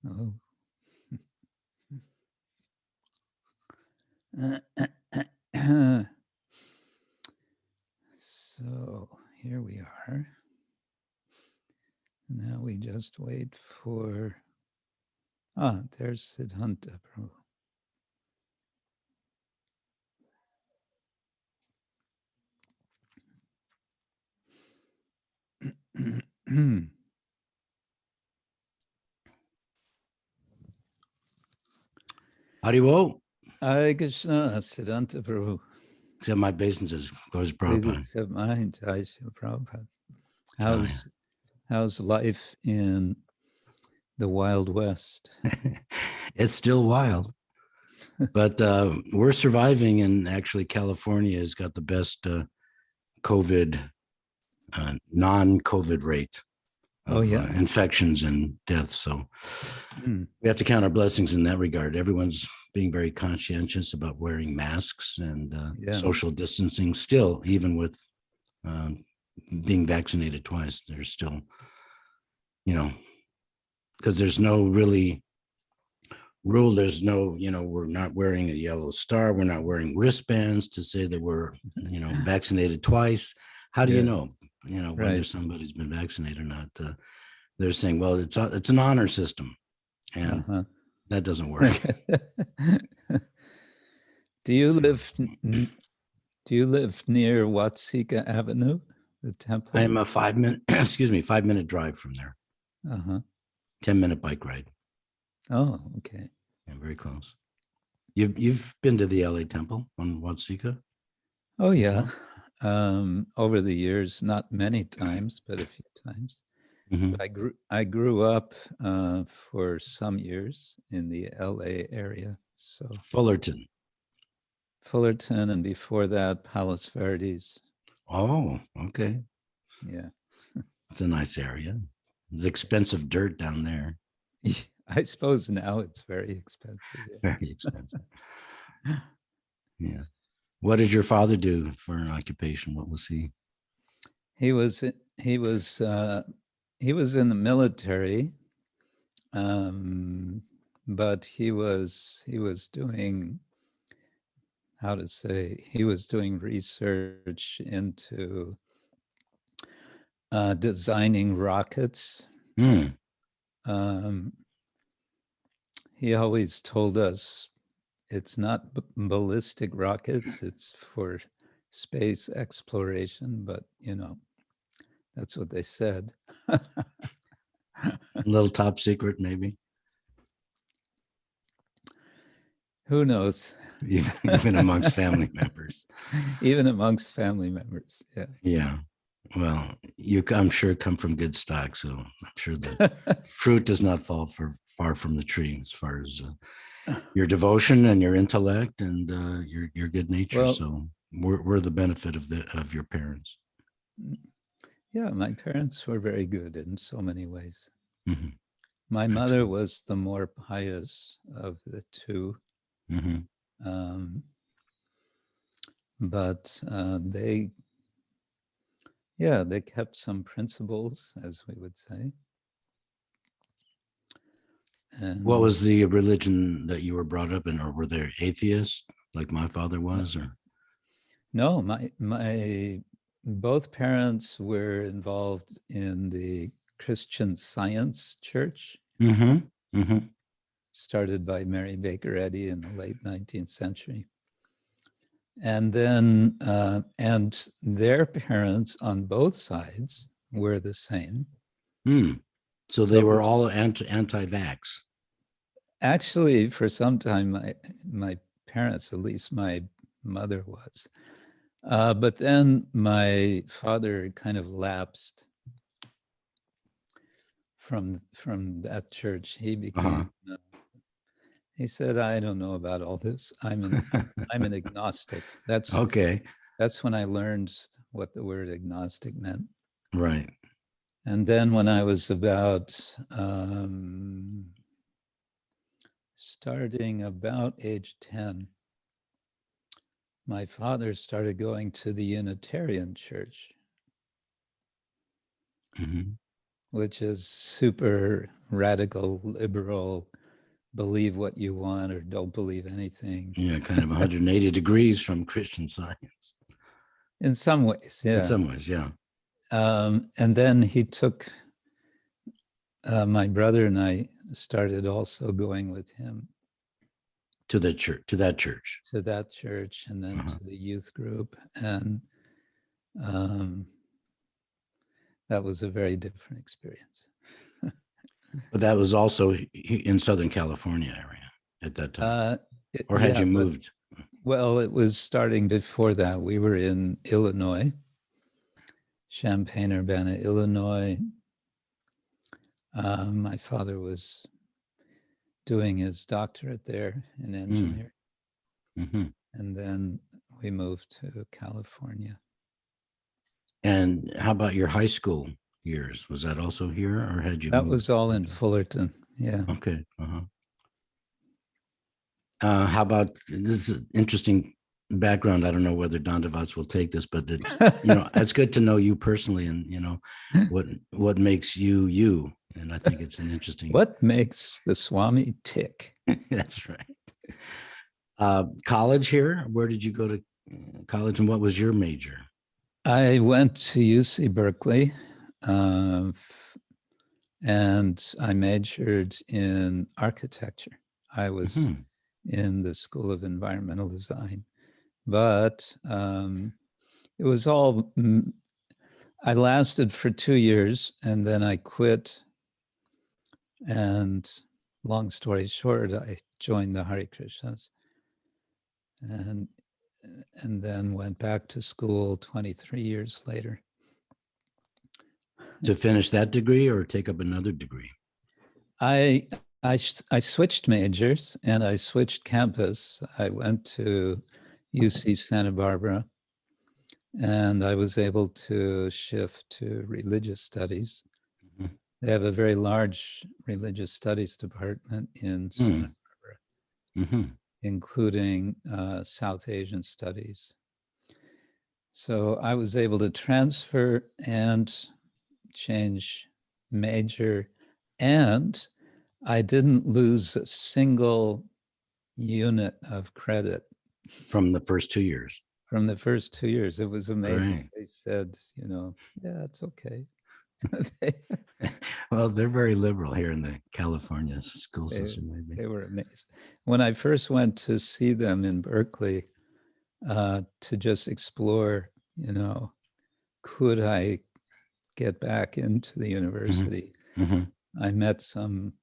Oh. So here we are. Now we just wait for, there's Siddhanta Prabhu. Haribo. Hare Krishna, Siddhanta Prabhu. Accept my obeisances. Glories to Please Prabhupada. accept mine, Jai Shri Prabhupada. How's life in the Wild West? It's still wild, but we're surviving. And actually, California has got the best COVID, non-COVID rate of infections and deaths. So we have to count our blessings in that regard. Everyone's being very conscientious about wearing masks and social distancing still, even with being vaccinated twice. There's still, because there's no really rule. There's no, we're not wearing a yellow star. We're not wearing wristbands to say that we're, vaccinated twice. How do you know, whether somebody's been vaccinated or not? They're saying, well, it's an honor system, and that doesn't work. Do you live near Watsika Avenue, the temple? I am a 5-minute drive from there. 10-minute bike ride. Oh, okay. Yeah, very close. You've been to the LA temple on Watsika? Oh yeah. Over the years, not many times, but a few times. But I grew up for some years in the LA area. So Fullerton, and before that, Palos Verdes. Oh, okay. Yeah. It's a nice area. It's expensive dirt down there. I suppose now it's very expensive. Yeah. Very expensive. Yeah. What did your father do for an occupation? What was he? He was in the military, but he was doing, he was doing research into designing rockets. He always told us it's not ballistic rockets, it's for space exploration, but that's what they said. A little top secret, maybe. Who knows? Even amongst family members. Even amongst family members, yeah. Yeah. Well, I'm sure come from good stock, so I'm sure the fruit does not fall far from the tree as far as your devotion and your intellect and your good nature. Well, so we're the benefit of your parents. Yeah, my parents were very good in so many ways. My mother was the more pious of the two. But they kept some principles, as we would say. And what was the religion that you were brought up in, or were there atheists like my father was? Or no, my both parents were involved in the Christian Science Church, started by Mary Baker Eddy in the late 19th century. And then, and their parents on both sides were the same. So they were all anti-vax. Actually, for some time, my parents, at least my mother was. But then my father kind of lapsed from that church. He became, he said, I don't know about all this. I'm an agnostic. That's okay. That's when I learned what the word agnostic meant. Right. And then when I was about, starting about age 10, my father started going to the Unitarian Church. which is super radical, liberal, believe what you want or don't believe anything. Yeah, kind of 180 degrees from Christian Science. In some ways, yeah. In some ways, yeah. And then he took my brother and I started also going with him to the church, to that church, and then to the youth group, and that was a very different experience. But that was also in Southern California area at that time, or had you moved? Well, it was starting before that. We were in Illinois, Champaign-Urbana, Illinois. My father was doing his doctorate there in engineering. And then we moved to California. And how about your high school years? Was that also here, or had you That moved? was all in Fullerton, yeah. Okay. How about, this is interesting background. I don't know whether Dandavats will take this, but it's, it's good to know you personally, and what makes you you. And I think it's an interesting. What makes the Swami tick? That's right. College here. Where did you go to college, and what was your major? I went to UC Berkeley, and I majored in architecture. I was in the School of Environmental Design, but it was all, I lasted for 2 years and then I quit. And long story short, I joined the Hare Krishnas and then went back to school 23 years later. To finish that degree or take up another degree? I switched majors and I switched campus. I went to UC Santa Barbara and I was able to shift to religious studies. They have a very large religious studies department in Santa Barbara, including South Asian studies. So I was able to transfer and change major, and I didn't lose a single unit of credit. From the first 2 years? From the first 2 years. It was amazing. Right. They said, yeah, it's okay. Well, they're very liberal here in the California school system. Maybe they were amazing. When I first went to see them in Berkeley, to just explore, could I get back into the university? I met some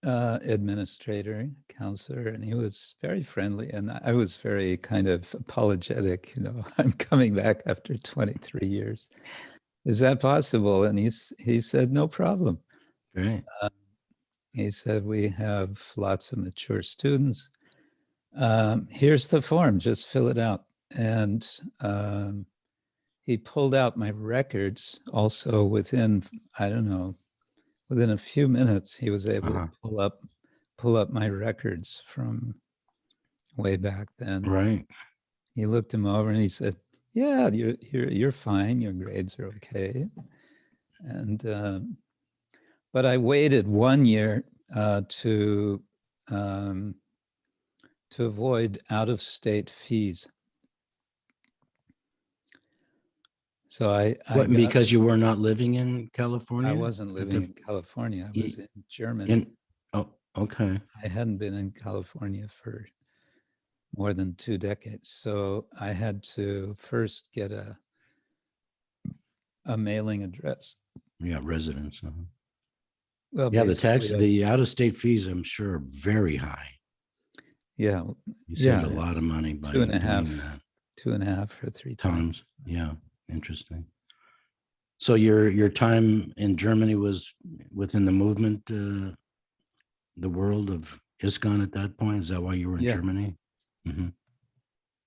administrator, counselor, and he was very friendly, and I was very kind of apologetic. I'm coming back after 23 years. Is that possible? And he said, no problem. Right. He said, we have lots of mature students. Here's the form, just fill it out. And he pulled out my records also within, I don't know, within a few minutes, he was able to pull up my records from way back then. Right. He looked them over and he said, yeah, you're fine. Your grades are okay. And but I waited 1 year to avoid out-of-state fees. So I because you were not living in California? I wasn't living in California. I was in Germany. Okay. I hadn't been in California for more than 2 decades. So I had to first get a mailing address. Yeah, residence. Well, yeah, the out-of-state fees, I'm sure, are very high. Yeah. You saved a lot of money by doing that. 2.5 or 3 times. Yeah, interesting. So your time in Germany was within the movement, the world of ISKCON at that point? Is that why you were in Germany?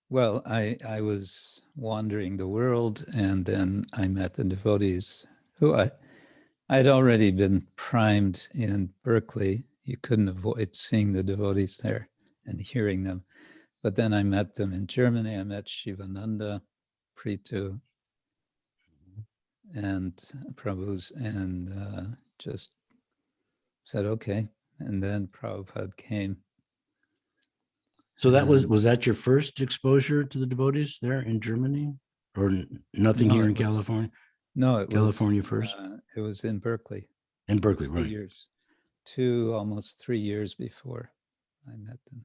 Well, I was wandering the world, and then I met the devotees who I'd already been primed in Berkeley. You couldn't avoid seeing the devotees there and hearing them. But then I met them in Germany. I met Shivananda, Prithu, and Prabhu's, and just said, okay. And then Prabhupada came. So that was that your first exposure to the devotees there in Germany, or nothing No, here it in was, California? no, it California first? it was in Berkeley. In Berkeley, 2 right. years, almost 3 years before I met them.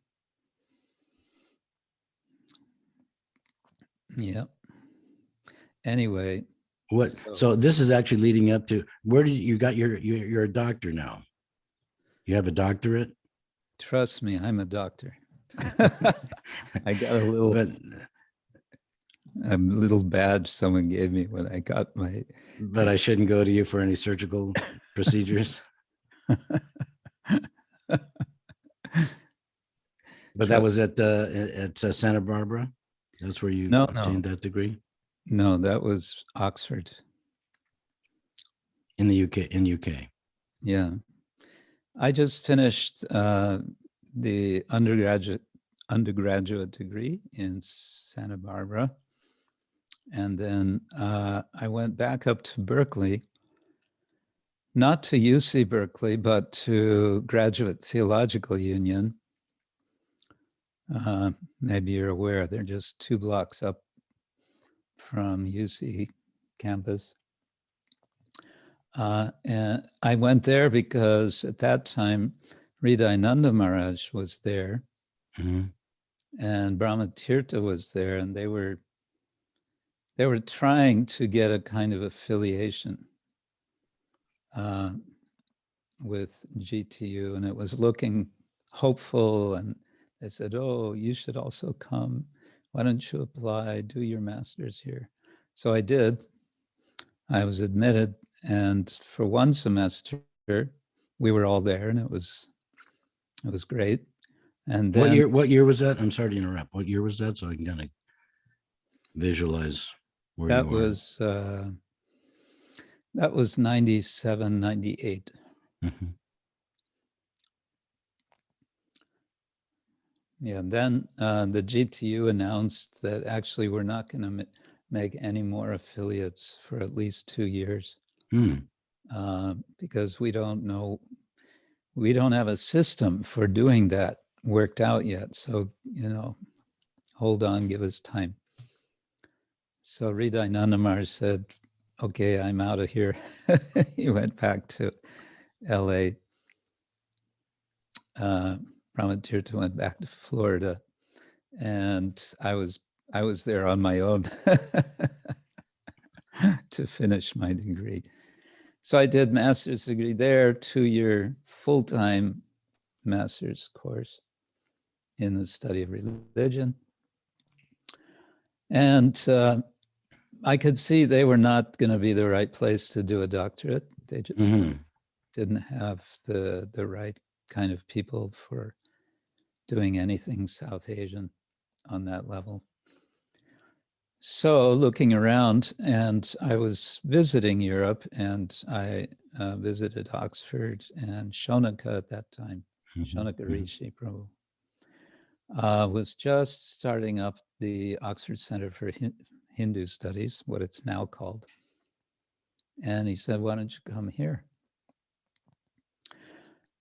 Yeah. Anyway. What? So this is actually leading up to, where did you got you're a doctor now? You have a doctorate? Trust me, I'm a doctor. I got a little badge someone gave me when I got my. But I shouldn't go to you for any surgical procedures. But that was at Santa Barbara. That's where you obtained that degree. No, that was Oxford. In the UK. In UK. Yeah, I just finished the undergraduate degree in Santa Barbara, and then I went back up to Berkeley, not to UC Berkeley, but to Graduate Theological Union. Maybe you're aware, they're just 2 blocks up from UC campus. And I went there because at that time, Hridayananda Maharaj was there, and Brahma Tirtha was there, and they were trying to get a kind of affiliation with GTU, and it was looking hopeful, and they said, oh, you should also come. Why don't you apply, do your master's here? So I did. I was admitted, and for 1 semester, we were all there, and it was great. And then, what year was that? I'm sorry to interrupt. What year was that? So I can kind of visualize where you are. That was 97, 98. Mm-hmm. Yeah, then the GTU announced that actually we're not going to make any more affiliates for at least 2 years, because we don't have a system for doing that worked out yet. So, hold on, give us time. So Hridayananda Maharaj said, okay, I'm out of here. He went back to LA. Brahma Tirtha went back to Florida, and I was there on my own to finish my degree. So I did master's degree there, 2-year full-time master's course in the study of religion. And I could see they were not going to be the right place to do a doctorate. They just didn't have the right kind of people for doing anything South Asian on that level. So looking around, and I was visiting Europe, and I visited Oxford and Shonaka at that time. Shonaka Rishi Prabhu was just starting up the Oxford Center for Hindu Studies, what it's now called. And he said, why don't you come here?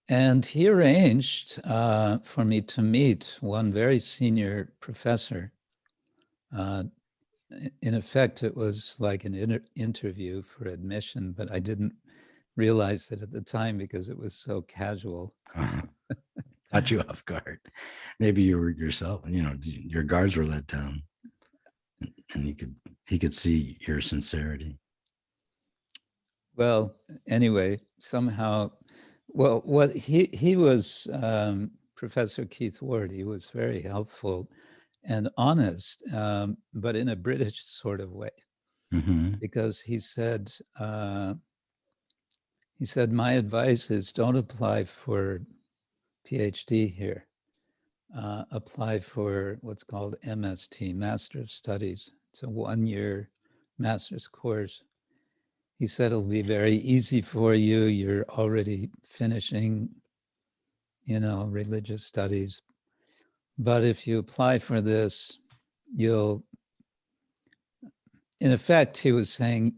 And he arranged for me to meet one very senior professor. In effect, it was like an interview for admission, but I didn't realize it at the time because it was so casual. Caught you off guard. Maybe you were yourself, your guards were let down, and he could see your sincerity. Well, anyway, somehow, what he was, Professor Keith Ward, he was very helpful and honest, but in a British sort of way, because he said, my advice is don't apply for PhD here. Apply for what's called MST, Master of Studies. It's a 1-year master's course. He said it'll be very easy for you. You're already finishing, religious studies. But if you apply for this, in effect, he was saying,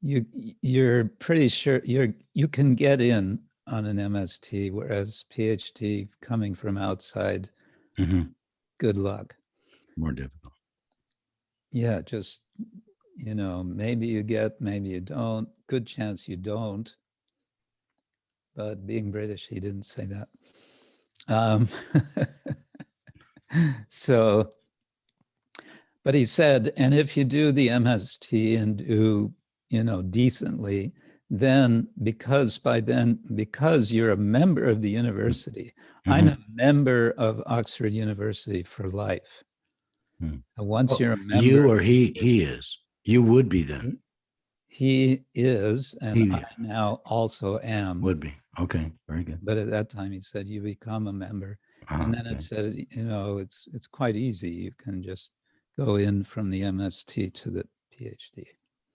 you're pretty sure you can get in on an MST, whereas PhD coming from outside, good luck. More difficult. Yeah, just, maybe you get, maybe you don't. Good chance you don't. But being British, he didn't say that. So, but he said, and if you do the MST and do, decently, then because you're a member of the university, I'm a member of Oxford University for life. Once you're a member, you or he is. You would be then. He is, and I now also am. Would be. Okay, very good. But at that time, he said, you become a member. And then it said, it's quite easy. You can just go in from the MST to the PhD.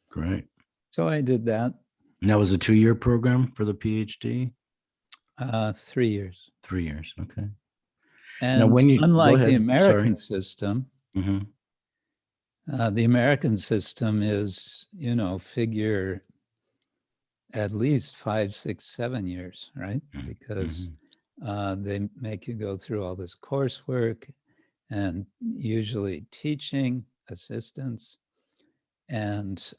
Great. So I did that. And that was a 2-year program for the PhD? 3 years. 3 years, okay. And now, unlike the American system, the American system is, figure at least 5, 6, 7 years, right? Because they make you go through all this coursework and usually teaching assistance and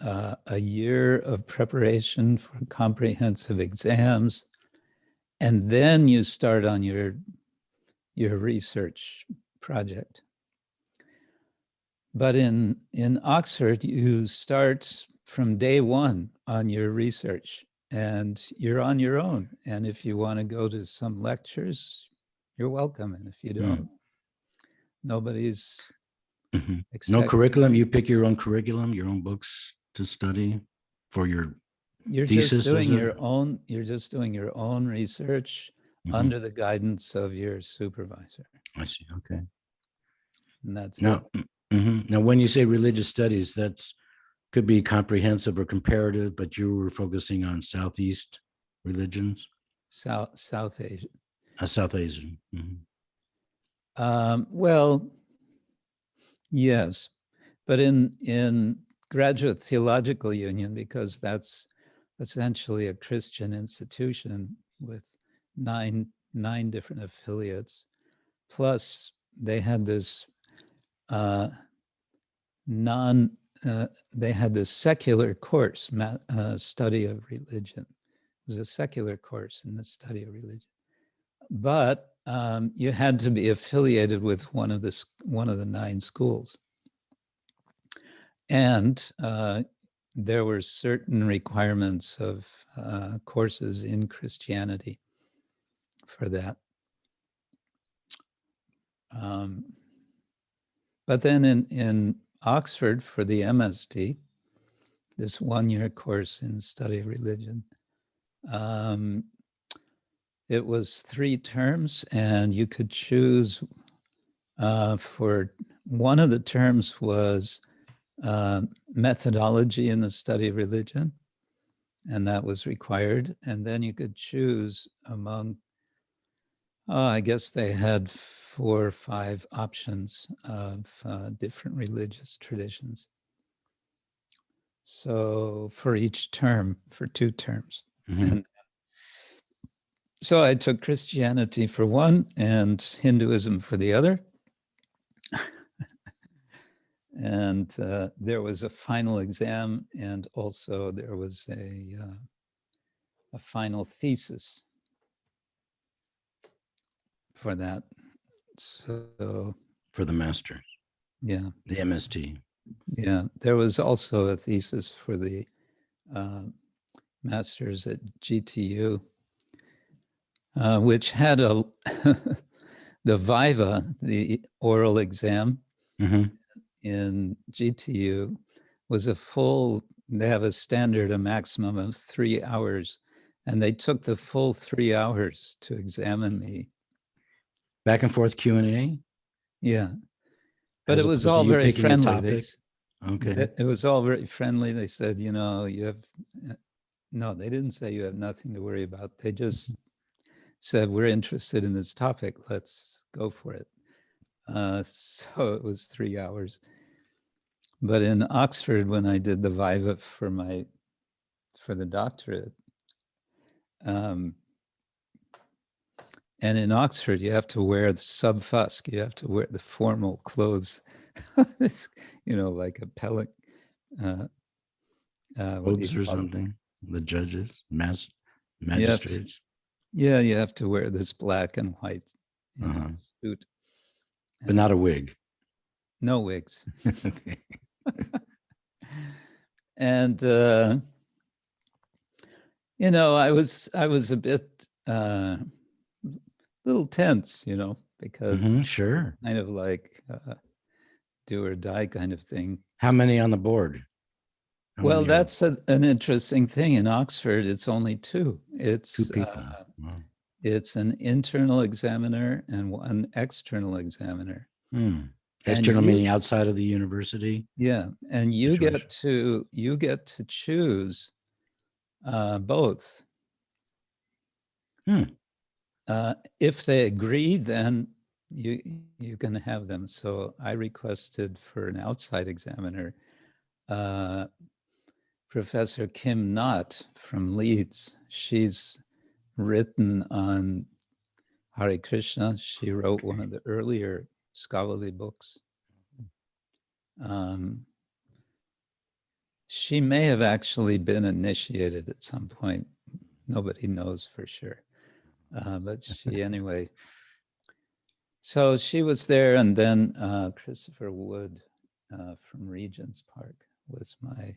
a year of preparation for comprehensive exams. And then you start on your research project. But in Oxford, you start from day one on your research and you're on your own. And if you want to go to some lectures, you're welcome. And if you don't, nobody's no curriculum. You pick your own curriculum, your own books to study for your thesis. Just doing your own. You're just doing your own research under the guidance of your supervisor. I see. Okay. And that's now. Now, when you say religious studies, that's could be comprehensive or comparative, but you were focusing on Southeast religions. South Asian. South Asian. Well, yes, but in Graduate Theological Union, because that's essentially a Christian institution with nine different affiliates, plus they had this they had this secular course, study of religion. It was a secular course in the study of religion, but you had to be affiliated with one of the 9 schools, and there were certain requirements of courses in Christianity for that. But then in Oxford for the MST, this 1-year course in study of religion, it was 3 terms, and you could choose for one of the terms was methodology in the study of religion, and that was required. And then you could choose among, I guess they had 4 or 5 options of different religious traditions. So for each term, for 2 terms. And so I took Christianity for one and Hinduism for the other. And there was a final exam, and also there was a final thesis for that. So for the masters, yeah, the MST. Yeah, there was also a thesis for the masters at GTU, which had the viva, the oral exam in GTU, was they have a maximum of 3 hours, and they took the full 3 hours to examine me. Back and forth Q&A? Yeah. But it was all very friendly. Okay. It was all very friendly. They said, you have, no, they didn't say you have nothing to worry about. They just said, we're interested in this topic. Let's go for it. So it was 3 hours. But in Oxford, when I did the viva for my for the doctorate. And in Oxford, you have to wear the subfusk. You have to wear the formal clothes, like a pellet. What do you Robes or call it? something. The judges, You have to, magistrates. you have to wear this black and white suit. But not a wig. No wigs. Okay. And I was a bit little tense, because Sure. it's kind of like do or die kind of thing. How many on the board? Well, that's an interesting thing. In Oxford, it's only two. It's 2 people. Wow. It's an internal examiner and one external examiner. External meaning outside of the university. Yeah, and you get to choose both. If they agree, then you can have them. So I requested for an outside examiner, Professor Kim Knott from Leeds. She's written on Hare Krishna. She wrote one of the earlier scholarly books. She may have actually been initiated at some point. Nobody knows for sure. But she, anyway. So she was there, and then Christopher Wood from Regent's Park was my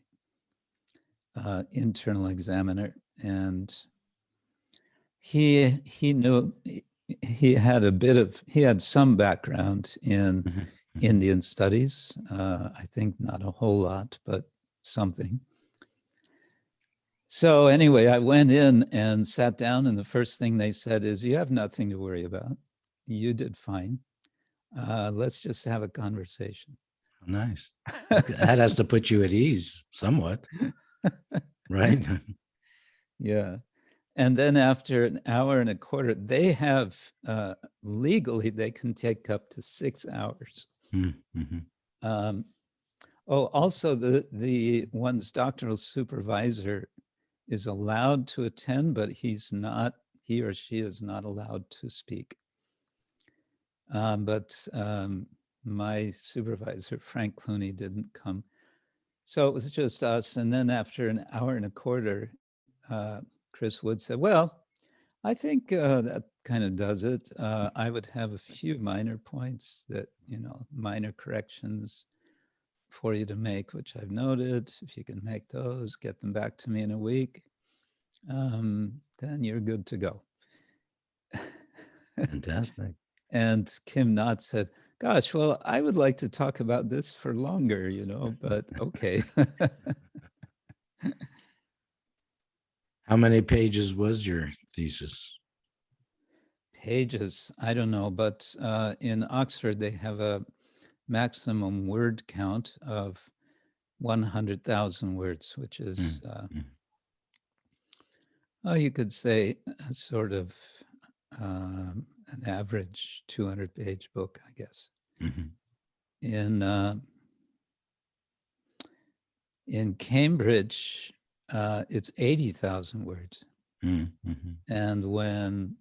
internal examiner, and he knew, he had some background in Indian studies. I think not a whole lot, but something. So anyway, I went in and sat down, and the first thing they said is, "You have nothing to worry about. You did fine. Let's just have a conversation." Nice. That has to put you at ease somewhat, right? Yeah. And then after an hour and a quarter, they have, legally, they can take up to 6 hours. Also, the one's doctoral supervisor is allowed to attend, but he or she is not allowed to speak. But my supervisor, Frank Clooney, didn't come. So it was just us. And then after an hour and a quarter, Chris Wood said, "Well, I think that kind of does it. I would have a few minor points that, minor corrections for you to make, which I've noted. If you can make those, get them back to me in a week, then you're good to go." Fantastic. And Kim Knott said, "Gosh, well, I would like to talk about this for longer, but okay." How many pages was your thesis? Pages, I don't know, but in Oxford, they have a maximum word count of 100,000 words, which is, you could say, a sort of an average 200-page book, I guess. In Cambridge, it's 80,000 words. And when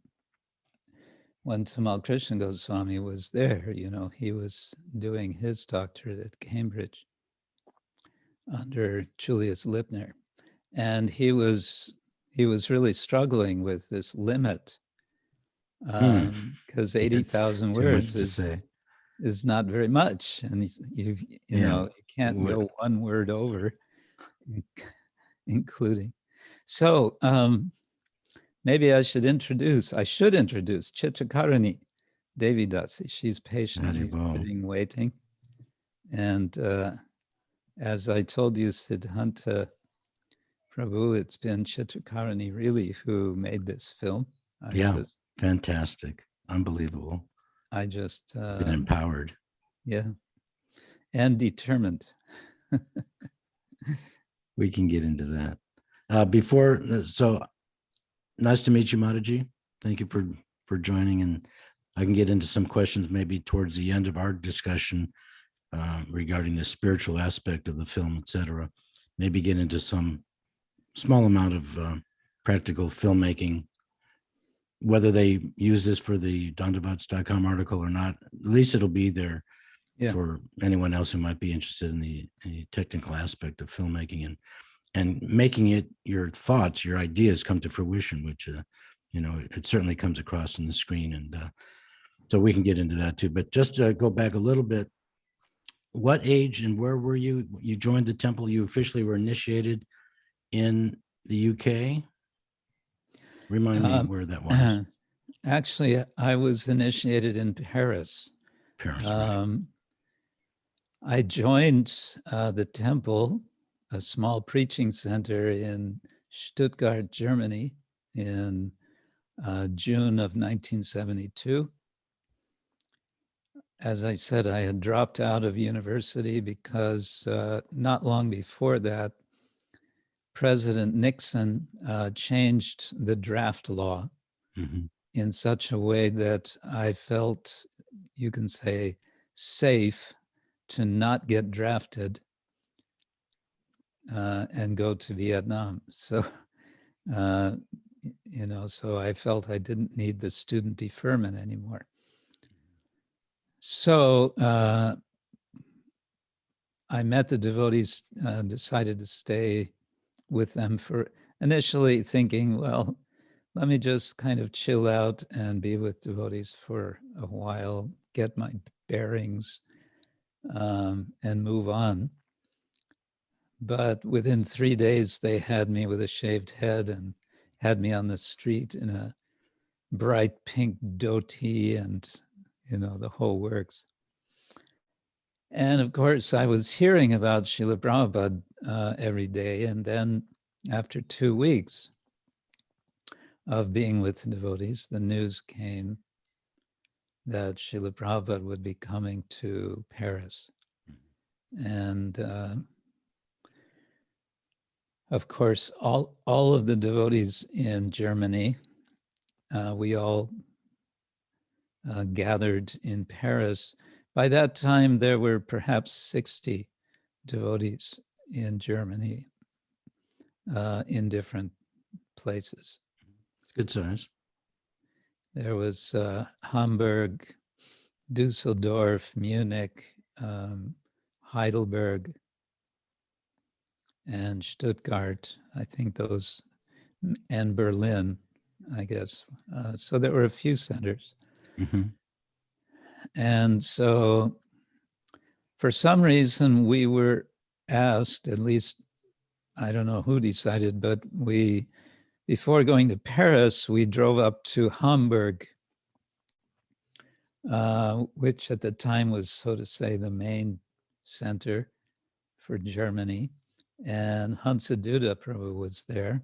Tamal Krishna Goswami was there, he was doing his doctorate at Cambridge under Julius Lipner, and he was really struggling with this limit, because 80,000 words is not very much, and you can't go one word over, including. So maybe I should introduce Chitrakarani Devi Dasi. She's patient. She's sitting, waiting. And as I told you, Siddhanta Prabhu, it's been Chitrakarani really who made this film. Fantastic. Unbelievable. I just been empowered. Yeah. And determined. We can get into that. So nice to meet you, Mataji. Thank you for joining, and I can get into some questions maybe towards the end of our discussion regarding the spiritual aspect of the film, etc. Maybe get into some small amount of practical filmmaking. Whether they use this for the Dandavats.com article or not, at least it'll be there for anyone else who might be interested in the technical aspect of filmmaking and making it your thoughts, your ideas come to fruition, which, it certainly comes across on the screen. And so we can get into that too. But just to go back a little bit, what age and where were you? You joined the temple. You officially were initiated in the UK. Remind me where that was. Actually, I was initiated in Paris. Paris, right. I joined the temple, a small preaching center in Stuttgart, Germany, in June of 1972. As I said, I had dropped out of university because not long before that, President Nixon changed the draft law in such a way that I felt, you can say, safe to not get drafted and go to Vietnam. So, so I felt I didn't need the student deferment anymore. So I met the devotees, decided to stay with them for initially thinking, well, let me just kind of chill out and be with devotees for a while, get my bearings, and move on. But within 3 days, they had me with a shaved head and had me on the street in a bright pink dhoti and, the whole works. And of course, I was hearing about Srila Prabhupada every day. And then after 2 weeks of being with the devotees, the news came that Srila Prabhupada would be coming to Paris. And of course, all of the devotees in Germany, we all gathered in Paris. By that time, there were perhaps 60 devotees in Germany in different places. It's good size. There was Hamburg, Dusseldorf, Munich, Heidelberg, and Stuttgart. I think those, and Berlin, I guess. So there were a few centers. And so for some reason we were asked, at least, I don't know who decided, but before going to Paris, we drove up to Hamburg, which at the time was, so to say, the main center for Germany. And Siddhanta Prabhu was there.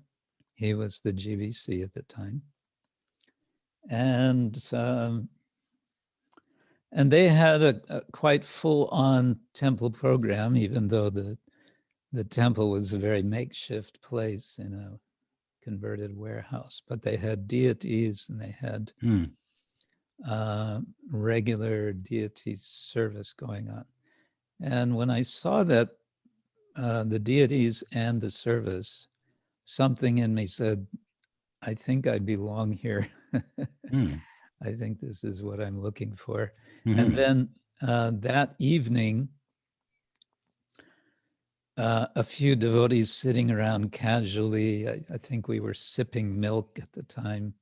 He was the GBC at the time. And they had a quite full-on temple program, even though the temple was a very makeshift place in a converted warehouse. But they had deities and they had regular deity service going on. And when I saw that the deities and the service, something in me said, I think I belong here. I think this is what I'm looking for. And then that evening, a few devotees sitting around casually, I think we were sipping milk at the time.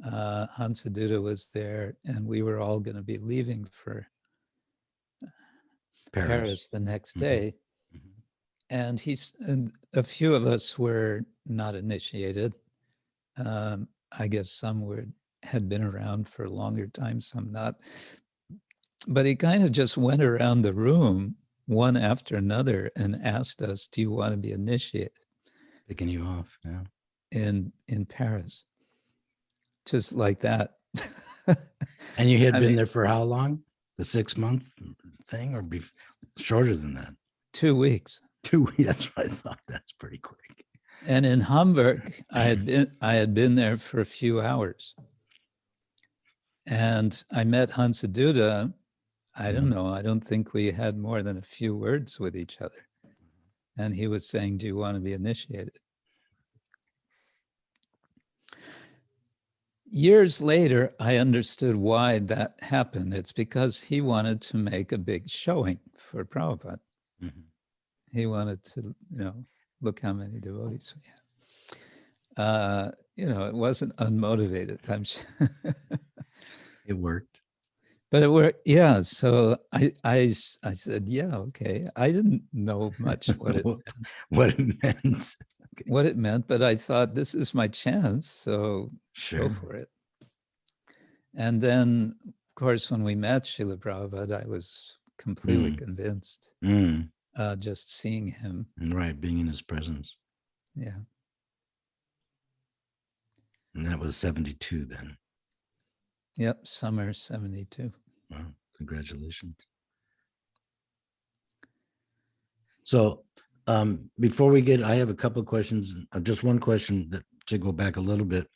Hansaduta was there, and we were all going to be leaving for Paris the next day. And a few of us were not initiated. I guess some had been around for a longer time, some not. But he kind of just went around the room, one after another, and asked us, do you want to be initiated? Picking you off, yeah. In Paris. Just like that. And you had been there for how long? The 6-month thing, or shorter than that? 2 weeks. 2 weeks, that's what I thought. That's pretty quick. And in Hamburg, I had been there for a few hours. And I met Hansaduta. I don't know, I don't think we had more than a few words with each other. And he was saying, do you want to be initiated? Years later, I understood why that happened. It's because he wanted to make a big showing for Prabhupada. Mhm. He wanted to, look how many devotees we have. It wasn't unmotivated. I'm sure. It worked. But it worked, yeah. So I said, yeah, okay. I didn't know much what it What it meant. what it meant, but I thought this is my chance, so go Sure. for it. And then, of course, when we met Srila Prabhupada, I was completely convinced, just seeing him. Right, being in his presence. Yeah. And that was 72 then. Yep, summer 72. Wow, congratulations. So before we get, I have a couple of questions, just one question that to go back a little bit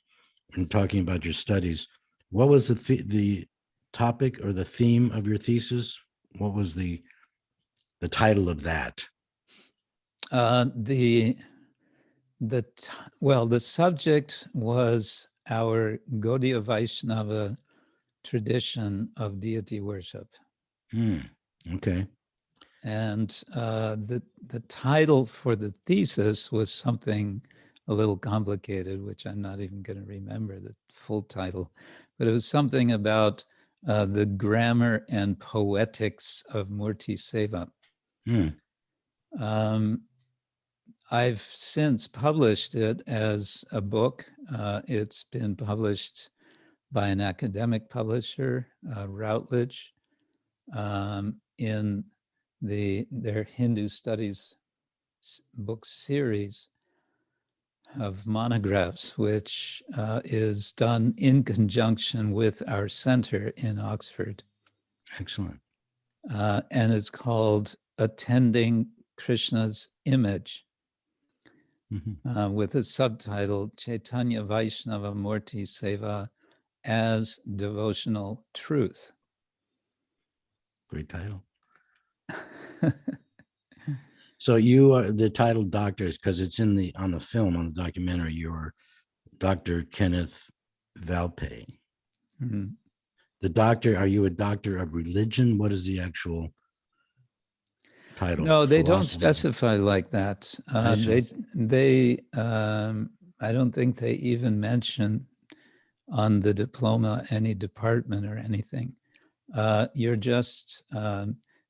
in talking about your studies. What was the topic or the theme of your thesis? What was the title of that? The subject was our Gaudiya Vaishnava tradition of deity worship. Okay. And the title for the thesis was something a little complicated, which I'm not even going to remember the full title, but it was something about the grammar and poetics of Murti Seva. I've since published it as a book. It's been published by an academic publisher, Routledge, in their Hindu studies book series of monographs, which is done in conjunction with our center in Oxford. Excellent. And it's called Attending Krishna's Image, with a subtitle, Chaitanya Vaishnava Murti Seva as Devotional Truth. Great title. So you are the title doctor, because it's on the film, on the documentary, you're Dr. Kenneth Valpey. The doctor, are you a doctor of religion? What is the actual title? No, they don't specify like that. I don't think they even mention on the diploma any department or anything. You're just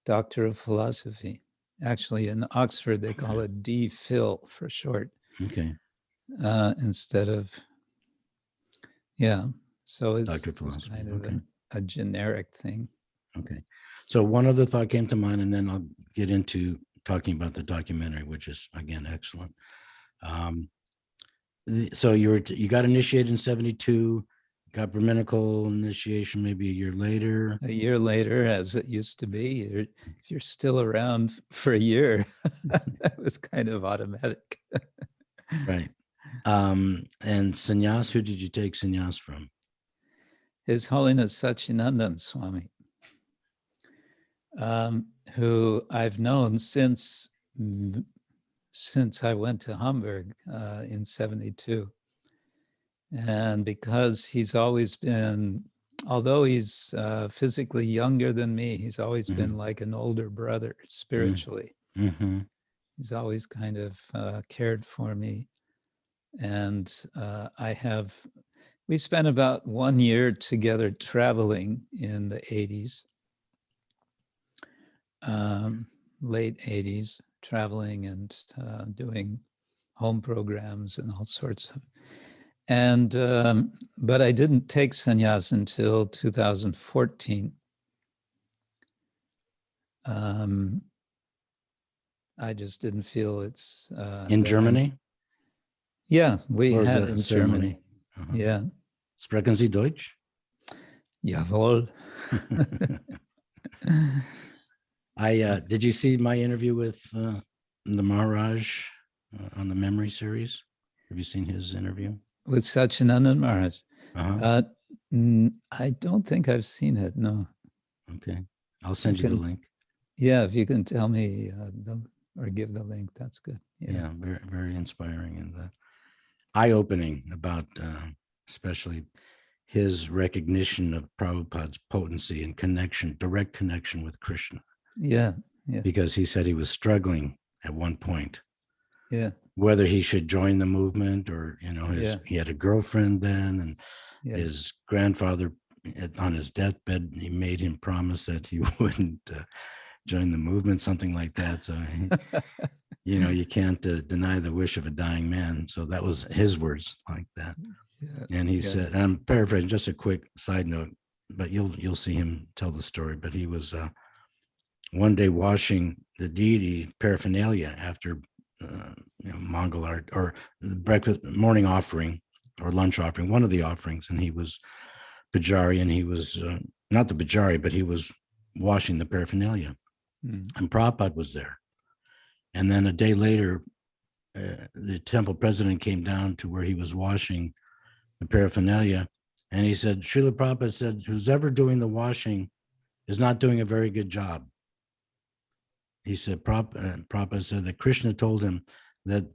Doctor of Philosophy. Actually, in Oxford, they call it D.Phil for short. Okay. Instead of, yeah. So it's kind of a generic thing. Okay. So one other thought came to mind, and then I'll get into talking about the documentary, which is, again, excellent. So you got initiated in 72, got brahminical initiation maybe a year later. A year later, as it used to be, if you're still around for a year, that was kind of automatic. Right. And sannyas, who did you take sannyas from? His Holiness Satchidananda Swami, who I've known since I went to Hamburg in 72. And because he's always been, although he's physically younger than me, he's always been like an older brother spiritually. He's always kind of cared for me. And we spent about 1 year together traveling in the 80s, late 80s, traveling and doing home programs and all sorts of. And but I didn't take sannyas until 2014. I just didn't feel it's in Germany. Yeah, we had in Germany. Yeah. Sprechen Sie Deutsch? Jawohl. Did you see my interview with the Maharaj on the Memory series? Have you seen his interview? With Satchidananda Maharaj? I don't think I've seen it, no. Okay. I'll send you the link. Yeah, if you can tell me or give the link, that's good. Yeah, very, very inspiring and eye-opening about especially his recognition of Prabhupada's potency and connection, direct connection with Krishna. Yeah. Yeah. Because he said he was struggling at one point. Yeah. Whether he should join the movement or, he had a girlfriend then, and his grandfather on his deathbed, he made him promise that he wouldn't join the movement, something like that. So, you can't deny the wish of a dying man. So that was his words like that. Yeah. And he said, and I'm paraphrasing, just a quick side note, but you'll see him tell the story. But he was one day washing the deity paraphernalia after Mongol art or the breakfast morning offering or lunch offering, one of the offerings, and he was Pujari, and he was not the Pujari, but he was washing the paraphernalia, and Prabhupada was there. And then a day later, the temple president came down to where he was washing the paraphernalia, and he said, Srila Prabhupada said, who's ever doing the washing is not doing a very good job. He said, Prabhupada said that Krishna told him that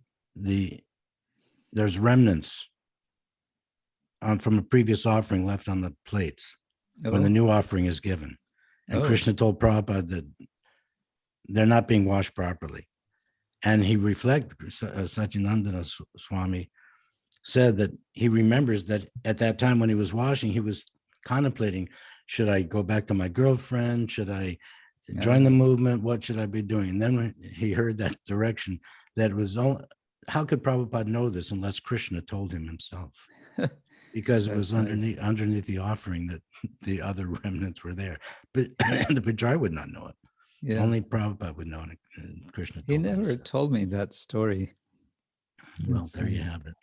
there's remnants from a previous offering left on the plates when the new offering is given. And Krishna told Prabhupada that they're not being washed properly. And he reflected, Satyanandana Swami said that he remembers that at that time when he was washing, he was contemplating, should I go back to my girlfriend? Should I join the movement? What should I be doing? And then when he heard that direction, that was all, how could Prabhupada know this unless Krishna told him himself? Because it was underneath the offering that the other remnants were there. But the Pujari would not know it. Yeah. Only Prabhupada would know it. Krishna told He never told me that story. Well, there you have it.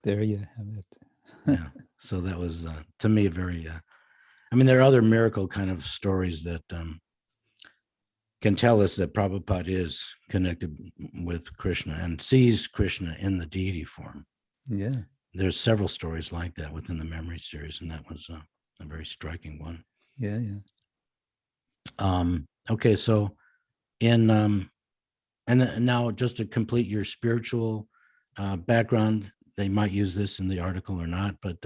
There you have it. Yeah. So that was, to me, a very, there are other miracle kind of stories that can tell us that Prabhupada is connected with Krishna and sees Krishna in the deity form. Yeah. There's several stories like that within the memory series, and that was a very striking one. Yeah, yeah. Okay, so and now just to complete your spiritual background, they might use this in the article or not, but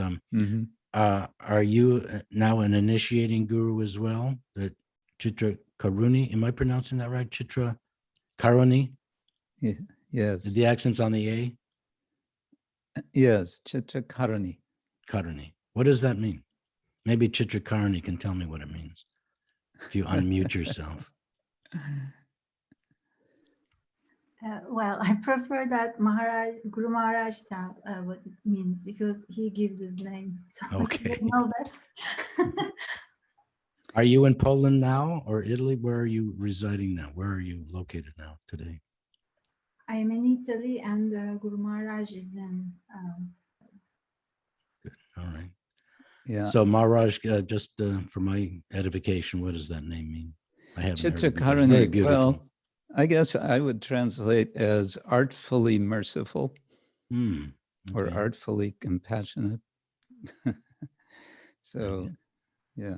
are you now an initiating guru as well? The Chitra Karuni, am I pronouncing that right? Chitra Karuni? Yeah, yes. The accents on the A? Yes, Chitra Karuni. Karuni. What does that mean? Maybe Chitra Karuni can tell me what it means if you unmute yourself. Well, I prefer that Guru Maharaj tell what it means because he gives his name. So okay. I know that. Are you in Poland now or Italy? Where are you residing now? Where are you located now today? I am in Italy and Guru Maharaj is in. Good. All right. Yeah. So Maharaj, just for my edification, what does that name mean? I haven't heard it before. It's very beautiful. Well, I guess I would translate as artfully merciful or artfully compassionate. So, yeah.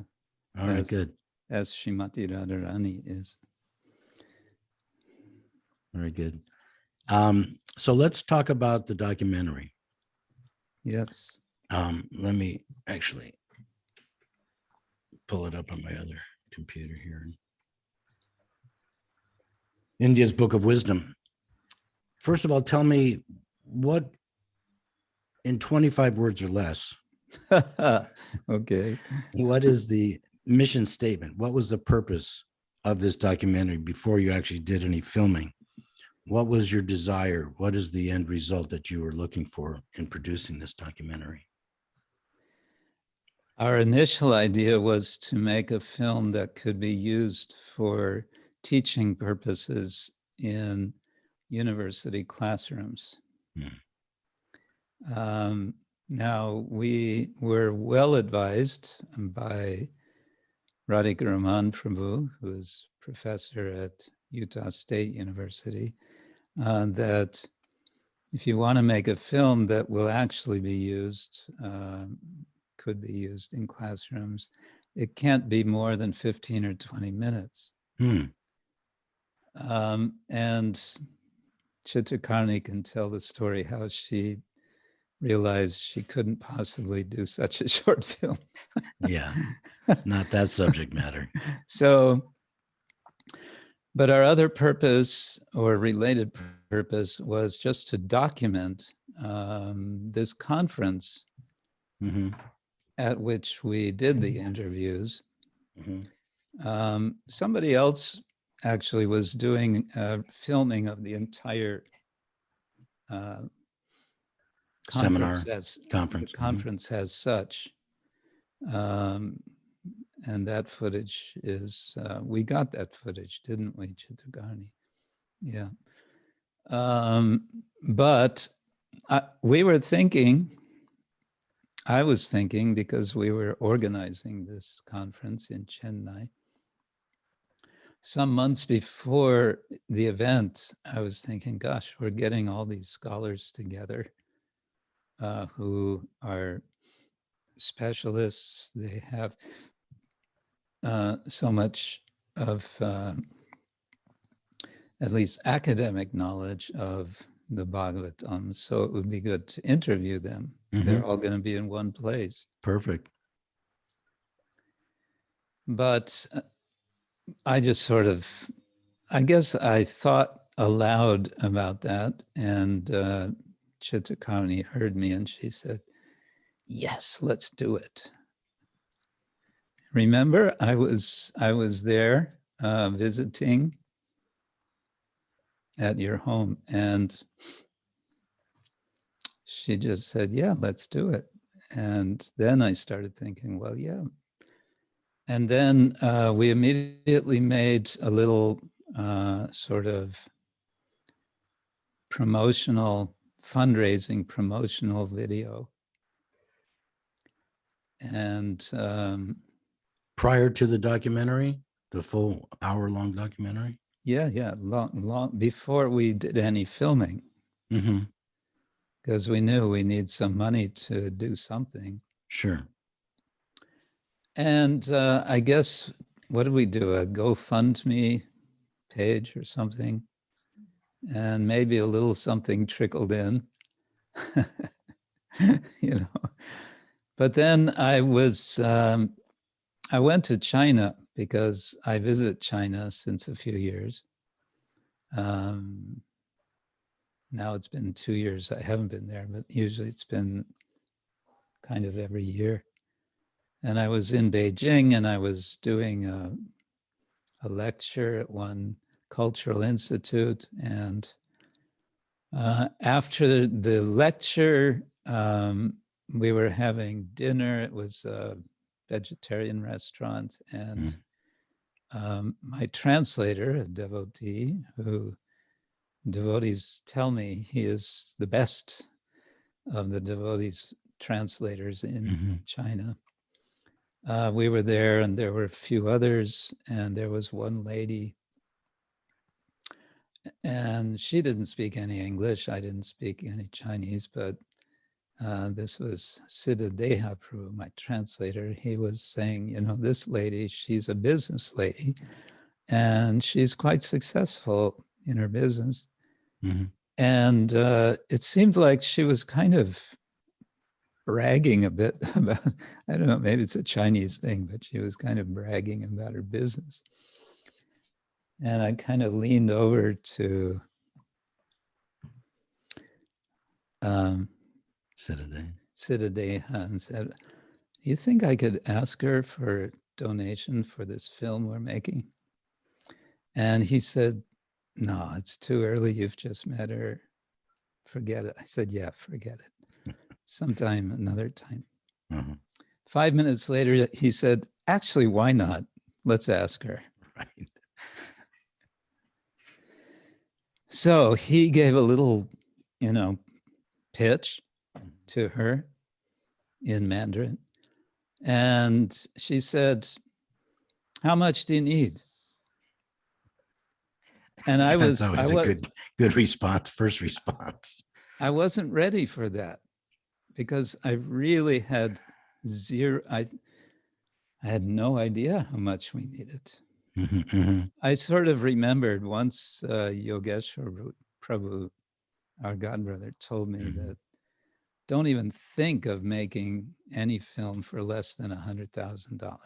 All right, good. As Srimati Radharani is. Very good. So let's talk about the documentary. Yes. Let me actually pull it up on my other computer here. India's Book of Wisdom. First of all, tell me what, in 25 words or less, okay. What is the mission statement? What was the purpose of this documentary before you actually did any filming? What was your desire? What is the end result that you were looking for in producing this documentary? Our initial idea was to make a film that could be used for teaching purposes in university classrooms. Now, we were well advised by Radhikaraman Prabhu, who is professor at Utah State University, that if you want to make a film that will actually be used, could be used in classrooms, it can't be more than 15 or 20 minutes. And Chitra Karuni can tell the story how she realized she couldn't possibly do such a short film. Yeah, not that subject matter. So, but our other purpose or related purpose was just to document this conference at which we did the interviews. Somebody else actually was doing filming of the entire Seminar, conference. Conference as such. And that footage is, we got that footage, didn't we, Chitrakarni? Yeah. But we were thinking, I was thinking, because we were organizing this conference in Chennai, some months before the event, I was thinking, gosh, we're getting all these scholars together who are specialists. They have so much of at least academic knowledge of the Bhagavatam. So it would be good to interview them. They're all going to be in one place. Perfect. But I just sort of, I guess I thought aloud about that, and Chitrakarni heard me and she said, yes, let's do it. Remember, I was there visiting at your home, and she just said, yeah, let's do it. And then I started thinking, well, yeah. And then we immediately made a little sort of fundraising promotional video. And prior to the documentary, the full hour-long documentary? Yeah, long before we did any filming. Because we knew we need some money to do something. Sure. And I guess, what did we do? A GoFundMe page or something? And maybe a little something trickled in, you know. But then I went to China because I visit China since a few years. Now it's been 2 years I haven't been there, but usually it's been kind of every year. And I was in Beijing and I was doing a lecture at one cultural institute. And after the lecture, we were having dinner. It was a vegetarian restaurant. And my translator, a devotee, who devotees tell me he is the best of the devotees translators in China. We were there and there were a few others, and there was one lady, and she didn't speak any English. I didn't speak any Chinese, but this was Siddhanta Prabhu, my translator. He was saying, you know, this lady, she's a business lady, and she's quite successful in her business. And it seemed like she was kind of bragging a bit about, I don't know, maybe it's a Chinese thing, but she was kind of bragging about her business. And I kind of leaned over to Siddhanta and said, you think I could ask her for a donation for this film we're making? And he said, no, it's too early. You've just met her. Forget it. I said, yeah, forget it. Sometime, another time. 5 minutes later, he said, actually, why not? Let's ask her. Right. So he gave a little, you know, pitch to her in Mandarin. And she said, how much do you need? And That's always a good response, first response. I wasn't ready for that because I really had zero, I had no idea how much we needed. I sort of remembered once Yogeshwar Prabhu, our godbrother, told me that don't even think of making any film for less than $100,000.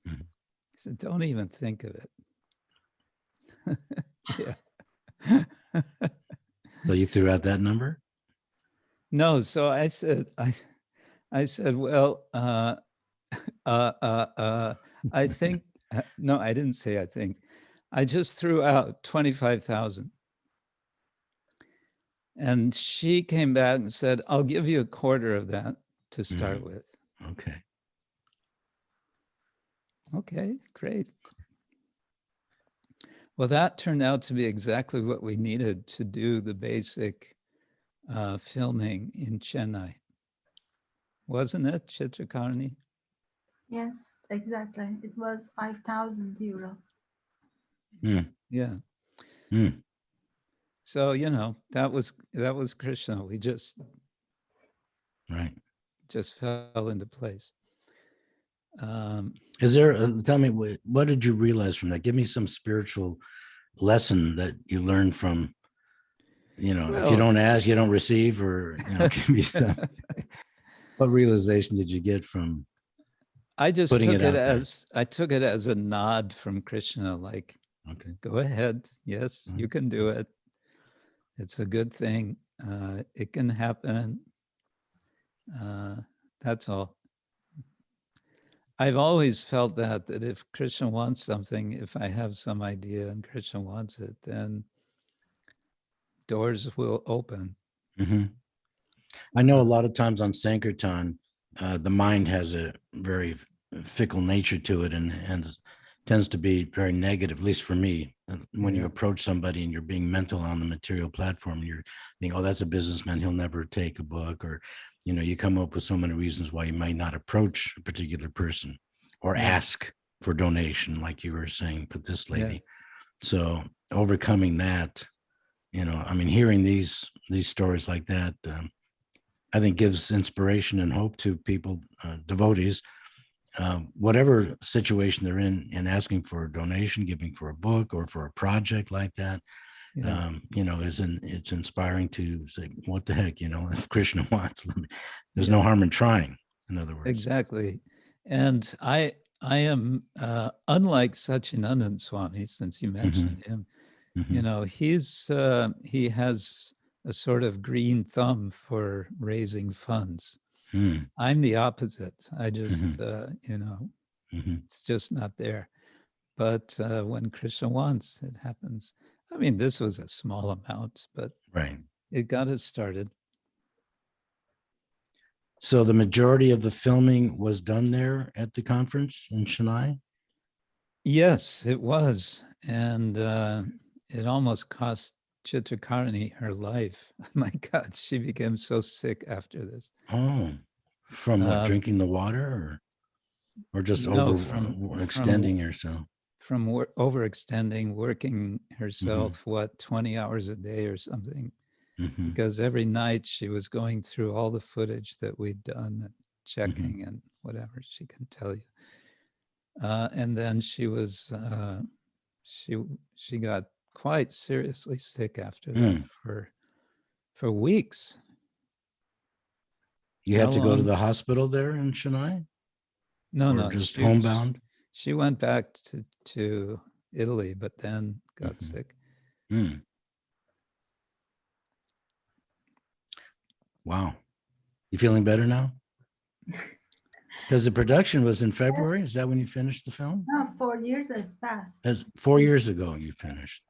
Mhm. He said, don't even think of it. Yeah. So you threw out that number? No, so I said, well, I think, no, I didn't say I think. I just threw out 25,000. And she came back and said, I'll give you a quarter of that to start with. Okay. Okay, great. Well, that turned out to be exactly what we needed to do the basic filming in Chennai. Wasn't it, Chitrakarni? Yes, exactly. It was 5,000 euro. Yeah. So, you know, that was Krishna. We just fell into place. Is there, tell me, what did you realize from that? Give me some spiritual lesson that you learned from, you know, if you don't ask, you don't receive, or, you know, give me some, what realization did you get from I just putting took it it out there? as, I took it as a nod from Krishna, like, Okay, go ahead. Yes, you can do it. It's a good thing. It can happen. That's all. I've always felt that if Krishna wants something, if I have some idea and Krishna wants it, then doors will open. I know a lot of times on Sankirtan, the mind has a very fickle nature to it, and tends to be very negative, at least for me. When you approach somebody and you're being mental on the material platform, and you're thinking, oh, that's a businessman, he'll never take a book, or, you know, you come up with so many reasons why you might not approach a particular person or ask for donation, like you were saying with this lady. So overcoming that, you know, I mean, hearing these stories like that, I think gives inspiration and hope to people, devotees, whatever situation they're in, and asking for a donation, giving for a book or for a project like that. You know, it's inspiring to say, what the heck, you know, if Krishna wants, there's no harm in trying, in other words. Exactly. And I am, unlike Sachinandan Swami, since you mentioned him, you know, he has a sort of green thumb for raising funds. I'm the opposite. I just, you know, it's just not there. But when Krishna wants, it happens. I mean, this was a small amount, but it got us started. So the majority of the filming was done there at the conference in Chennai? Yes, it was. And it almost cost Chitrakarni her life. My God, she became so sick after this. Oh, from what, drinking the water, or just overextending herself? From overextending, working herself, 20 hours a day or something. Because every night she was going through all the footage that we'd done, and checking and whatever she can tell you. And then she was, she got quite seriously sick after that for weeks. You had to go to the hospital there in Chennai? No, just homebound? She went back to Italy, but then got sick. Wow. You feeling better now? Because the production was in February. Is that when you finished the film? No, 4 years has passed. That's 4 years ago you finished.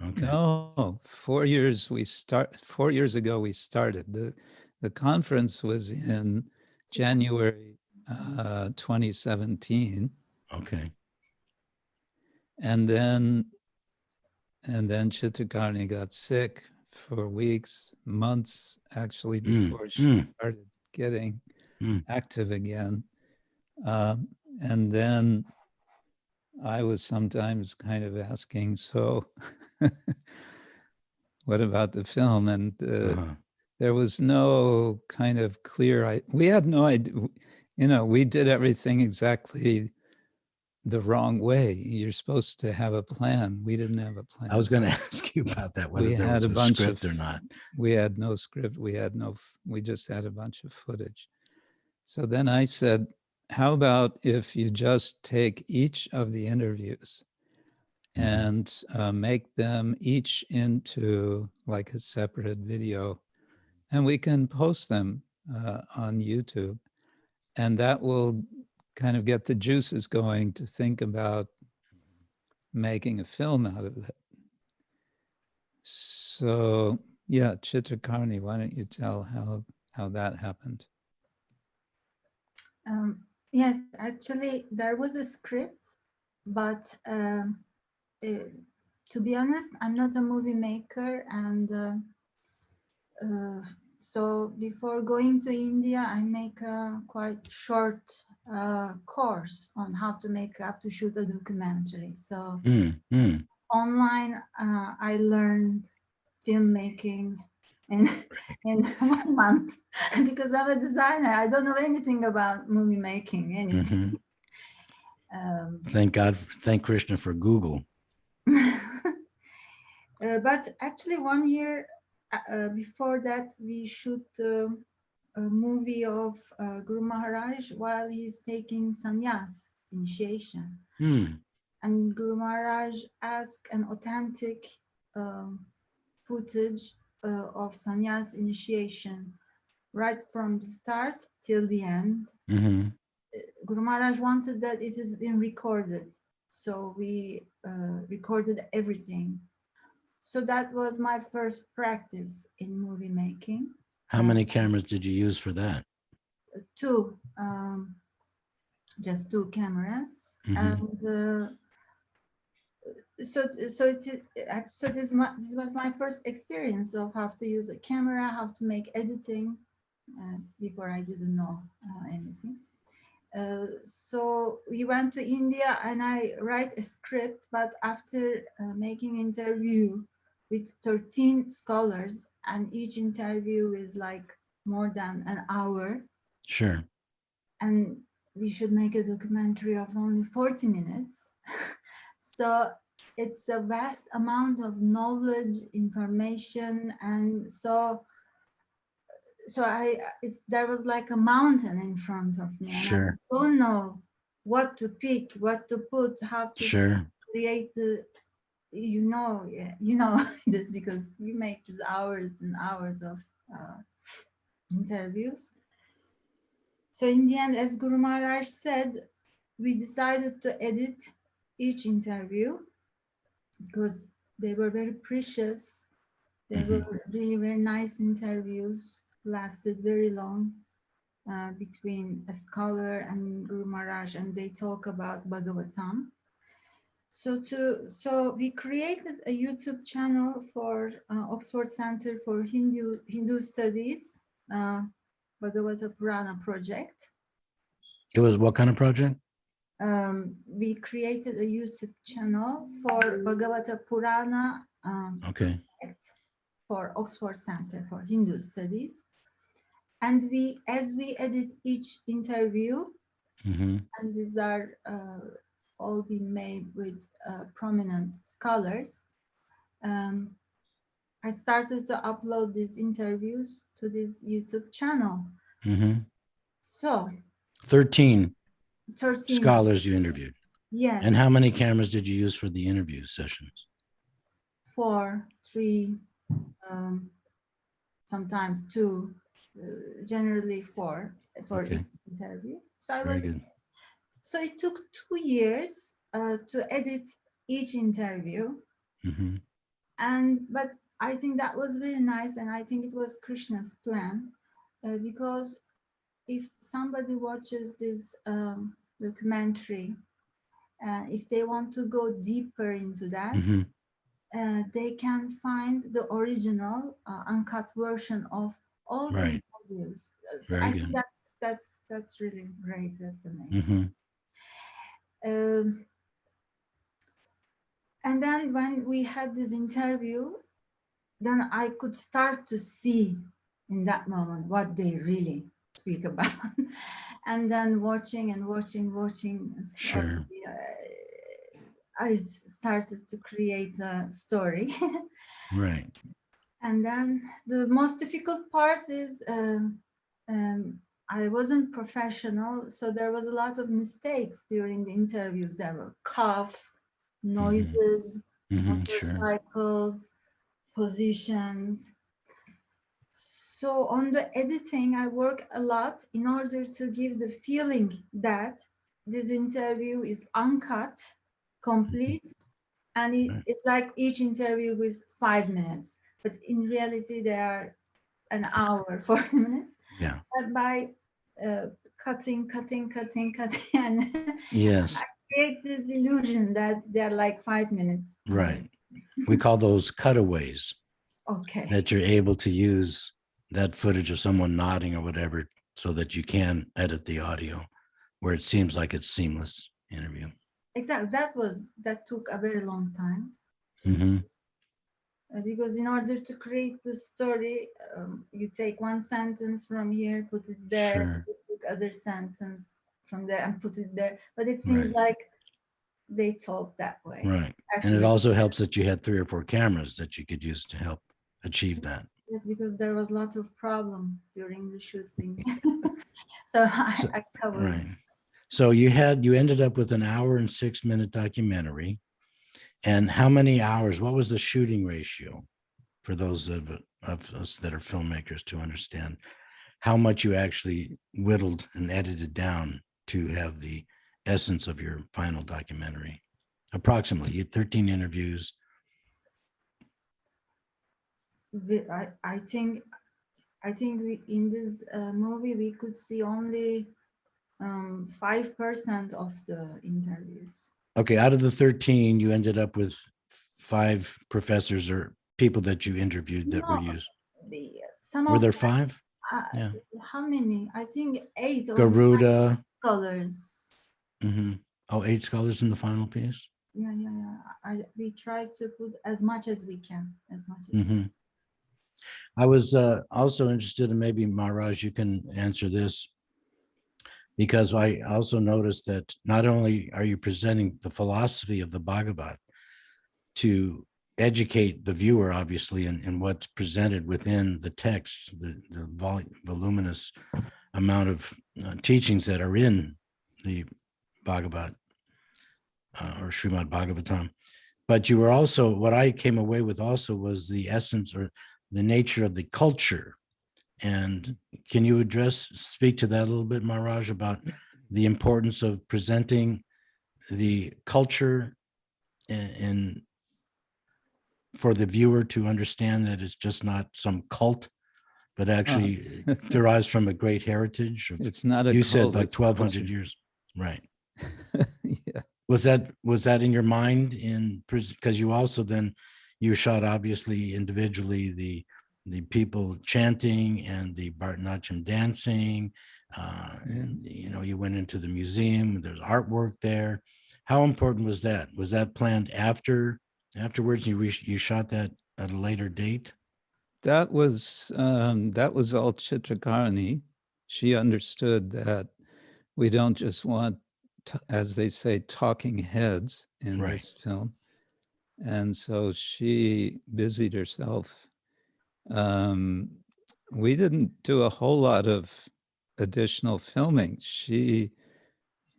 Okay. No, 4 years ago we started. The conference was in January 2017. Okay. And then Chitrakarni got sick for weeks, months actually, before she started getting active again. And then I was sometimes kind of asking, so what about the film? And there was no kind of clear, we had no idea, you know, we did everything exactly the wrong way. You're supposed to have a plan. We didn't have a plan. I was going to ask you about that, whether We there had was a a bunch script of- or not. We had no script. We just had a bunch of footage. So then I said, how about if you just take each of the interviews and make them each into like a separate video, and we can post them on YouTube, and that will kind of get the juices going to think about making a film out of it. So yeah, Chitrakarni, why don't you tell how that happened? Yes, actually, there was a script, but to be honest, I'm not a movie maker, and so before going to India, I make a quite short course on how to shoot a documentary. So online, I learned filmmaking in 1 month because I'm a designer. I don't know anything about movie making, anything. Thank God, thank Krishna for Google. But actually 1 year before that, we shoot a movie of Guru Maharaj while he's taking sannyas initiation. And Guru Maharaj asked an authentic footage of sannyas initiation right from the start till the end. Guru Maharaj wanted that it has been recorded. So we recorded everything. So that was my first practice in movie making. How many cameras did you use for that? Two, just 2 cameras. And so this was my first experience of how to use a camera, how to make editing. Before I didn't know anything. So we went to India and I write a script, but after making interview with 13 scholars, and each interview is like more than an hour. Sure. And we should make a documentary of only 40 minutes. So it's a vast amount of knowledge, information, and so there was like a mountain in front of me. Sure. And I don't know what to pick, what to put, how to create the, you know this because you make these hours and hours of interviews. So in the end, as Guru Maharaj said, we decided to edit each interview because they were very precious. They were really very nice interviews, lasted very long between a scholar and Guru Maharaj, and they talk about Bhagavatam. So we created a YouTube channel for Oxford Center for Hindu Studies, Bhagavata Purana project. It was what kind of project? We created a YouTube channel for Bhagavata Purana project for Oxford Center for Hindu Studies. And as we edit each interview, and these are all been made with prominent scholars, I started to upload these interviews to this YouTube channel. So 13 scholars you interviewed. Yes. And how many cameras did you use for the interview sessions? 4, 3, sometimes 2, generally 4 for each interview. So it took 2 years to edit each interview. But I think that was very nice, and I think it was Krishna's plan, because if somebody watches this documentary, if they want to go deeper into that, they can find the original uncut version of all the interviews. So I think that's really great. That's amazing. And then when we had this interview, then I could start to see in that moment what they really speak about. And then watching. Sure. I started to create a story. Right. And then the most difficult part is I wasn't professional, so there was a lot of mistakes during the interviews. There were cough, noises, Sure. motorcycles, positions. So on the editing, I work a lot in order to give the feeling that this interview is uncut, complete, and it's like each interview is 5 minutes, but in reality they are an hour, 40 minutes. Yeah. But by cutting, and Yes. I create this illusion that they're like 5 minutes. Right. We call those cutaways, Okay. that you're able to use that footage of someone nodding or whatever so that you can edit the audio where it seems like it's seamless interview. Exactly. That took a very long time. Mm-hmm. Because in order to create the story, you take one sentence from here, put it there, Sure. put the other sentence from there and put it there. But it seems Right. like they talk that way. Right. And it Actually, also helps that you had 3 or 4 cameras that you could use to help achieve that. yes, because there was a lot of problem during the shooting. So I covered. Right. So you ended up with an hour and 6-minute documentary. And how many hours? What was the shooting ratio for those of us that are filmmakers to understand how much you actually whittled and edited down to have the essence of your final documentary? Approximately, you had 13 interviews. I think we in this movie we could see only 5% of the interviews. Okay, out of the 13, you ended up with 5 professors or people that you interviewed that were used. Were there 5? Yeah. How many? I think 8 or Garuda. 9 scholars. Mm-hmm. Oh, 8 scholars in the final piece? Yeah. We try to put as much as we can, Mm-hmm. I was also interested in, maybe Maharaj, you can answer this, because I also noticed that not only are you presenting the philosophy of the Bhagavat to educate the viewer, obviously, in what's presented within the text, the voluminous amount of teachings that are in the Bhagavat or Srimad Bhagavatam, but you were also, what I came away with also was the essence or the nature of the culture. And can you speak to that a little bit, Maharaj, about the importance of presenting the culture and for the viewer to understand that it's just not some cult, but actually derives from a great heritage of, it's not a you cult, said like it's 1,200 culture. years. Right. Yeah. Was that in your mind, because you also then you shot obviously individually the people chanting and the Bharatanatyam dancing, and you went into the museum, there's artwork there. How important was that? Was that planned afterwards? You shot that at a later date? That was all Chitrakarani. She understood that we don't just want, as they say, talking heads in Right. this film. And so she busied herself. We didn't do a whole lot of additional filming.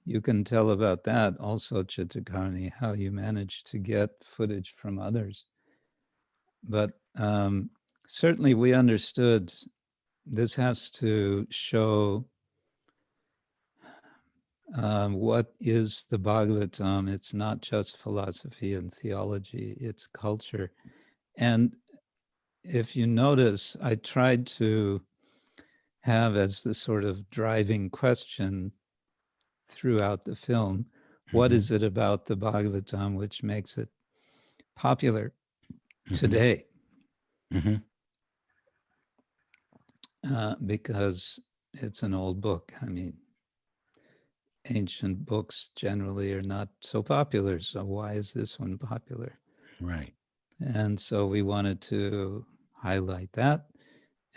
You can tell about that also, Chitrakarani, how you managed to get footage from others. But certainly we understood this has to show what is the Bhagavatam. It's not just philosophy and theology, it's culture. And if you notice, I tried to have as the sort of driving question throughout the film, what is it about the Bhagavatam which makes it popular today? Because it's an old book. I mean, ancient books generally are not so popular. So why is this one popular? Right. And so we wanted to highlight that.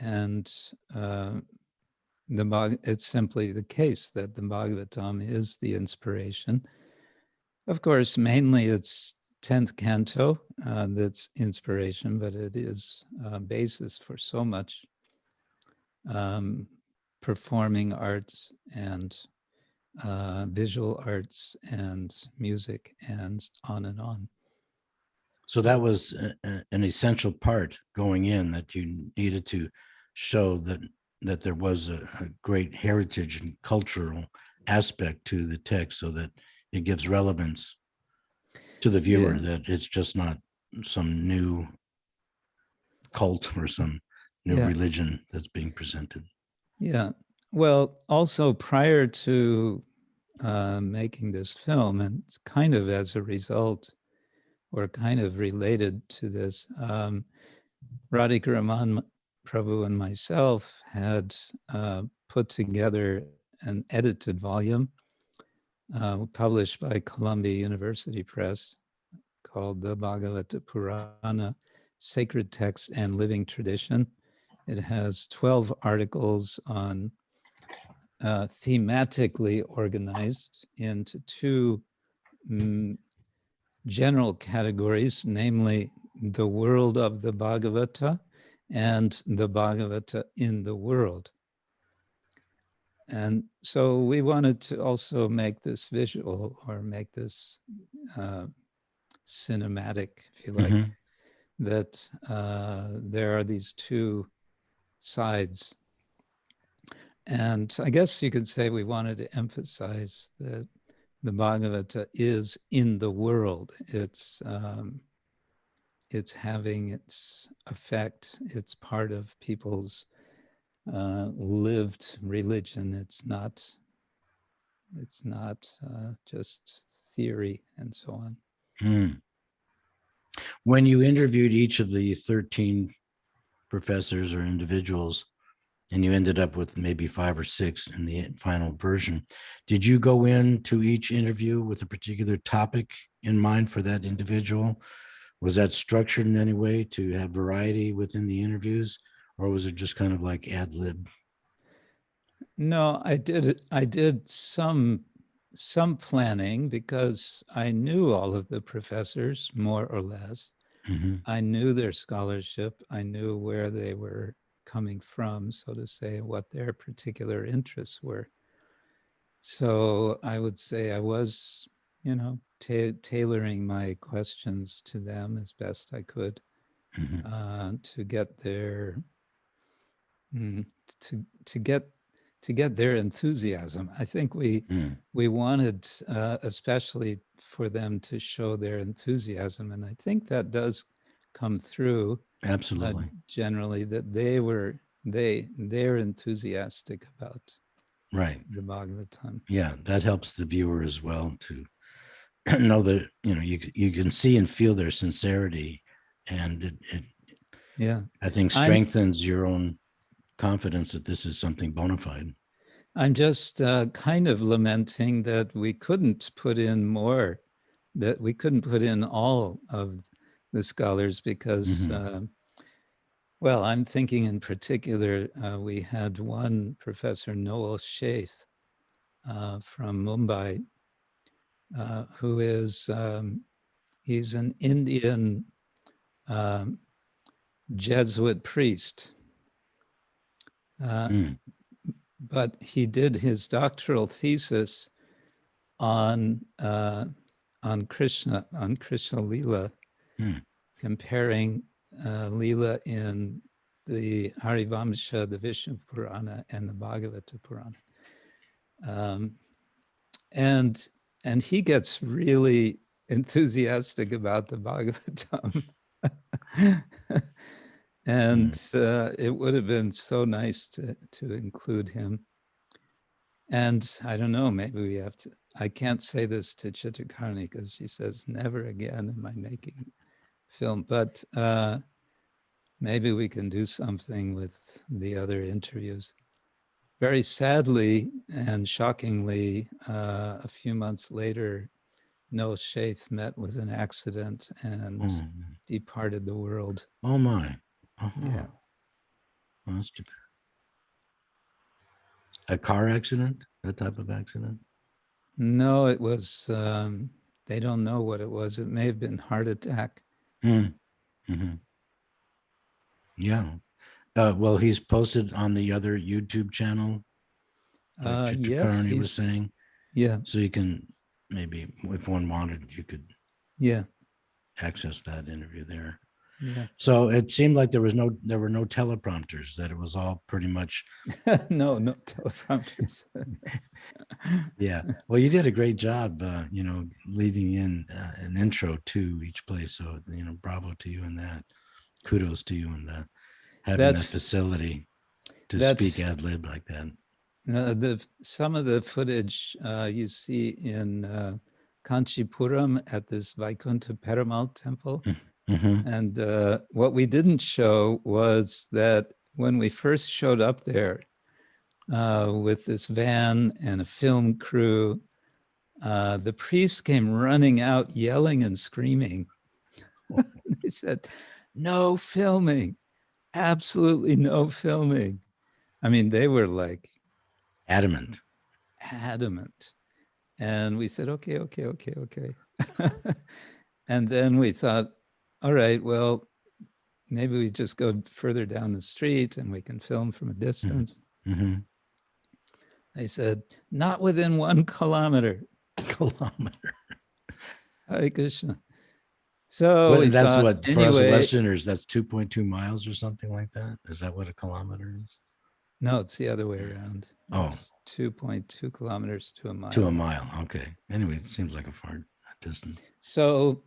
And it's simply the case that the Bhagavatam is the inspiration. Of course, mainly it's 10th canto that's inspiration, but it is a basis for so much um, performing arts and visual arts and music and on and on. So that was an essential part going in, that you needed to show that there was a great heritage and cultural aspect to the text, so that it gives relevance to the viewer, Yeah. that it's just not some new cult or some new Yeah. religion that's being presented. Yeah. Well, also prior to making this film, and kind of as a result, or kind of related to this, Radhika Raman Prabhu and myself had put together an edited volume published by Columbia University Press called the BHAGAVATA PURANA, Sacred Text and Living Tradition. It has 12 articles on thematically organized into two general categories, namely the world of the Bhagavata and the Bhagavata in the world. And so we wanted to also make this visual, or make this cinematic, if you like, that there are these two sides. And I guess you could say we wanted to emphasize that the Bhagavata is in the world. It's having its effect. It's part of people's lived religion. It's not just theory and so on. When you interviewed each of the 13 professors or individuals, and you ended up with maybe 5 or 6 in the final version, did you go into each interview with a particular topic in mind for that individual? Was that structured in any way to have variety within the interviews, or was it just kind of like ad lib? No, I did some planning, because I knew all of the professors more or less. I knew their scholarship. I knew where they were coming from, so to say, what their particular interests were. So I would say I was, tailoring my questions to them as best I could to get their to get their enthusiasm. I think we wanted, especially for them, to show their enthusiasm, and I think that does come through. Absolutely. Generally, that they're enthusiastic about the Bhagavatam. Yeah, that helps the viewer as well to know that you can see and feel their sincerity, and it I think strengthens your own confidence that this is something bona fide. I'm just kind of lamenting that we couldn't put in more, that we couldn't put in all of the scholars, because well, I'm thinking in particular, we had one professor, Noel Shaith, from Mumbai, who is, he's an Indian Jesuit priest. But he did his doctoral thesis on Krishna Lila, comparing Lila in the Harivamsha, the Vishnu Purana, and the Bhagavata Purana. And he gets really enthusiastic about the Bhagavatam. And it would have been so nice to include him. And I don't know, maybe we have to, I can't say this to Chitrakarni because she says, never again am I making film, but maybe we can do something with the other interviews. Very sadly and shockingly, a few months later, Noel Shaith met with an accident and departed the world. Oh my. Yeah. Oh, that's too bad. A car accident? That type of accident? No, it was they don't know what it was. It may have been heart attack. Mm-hmm. Yeah. Well, he's posted on the other YouTube channel, like Yes, Chittakarni was saying. Yeah. So you can maybe, if one wanted, you could access that interview there. Yeah. So it seemed like there were no teleprompters, that it was all pretty much. No teleprompters. Yeah. Well, you did a great job, leading in an intro to each place. So, bravo to you on that. Kudos to you on having that facility to speak ad lib like that. Some of the footage you see in Kanchipuram at this Vaikuntha Perumal temple. Mm-hmm. And what we didn't show was that when we first showed up there with this van and a film crew, the priest came running out yelling and screaming. They said, "No filming, absolutely no filming." I mean, they were like adamant. And we said, okay. And then we thought, all right, well, maybe we just go further down the street and we can film from a distance. Mm-hmm. They said, not within 1 kilometer. Hare Krishna. So that's thought, what, for us Westerners, that's 2.2 miles or something like that. Is that what a kilometer is? No, it's the other way around. Oh. It's 2.2 kilometers to a mile. To a mile, okay. Anyway, it seems like a far distance. So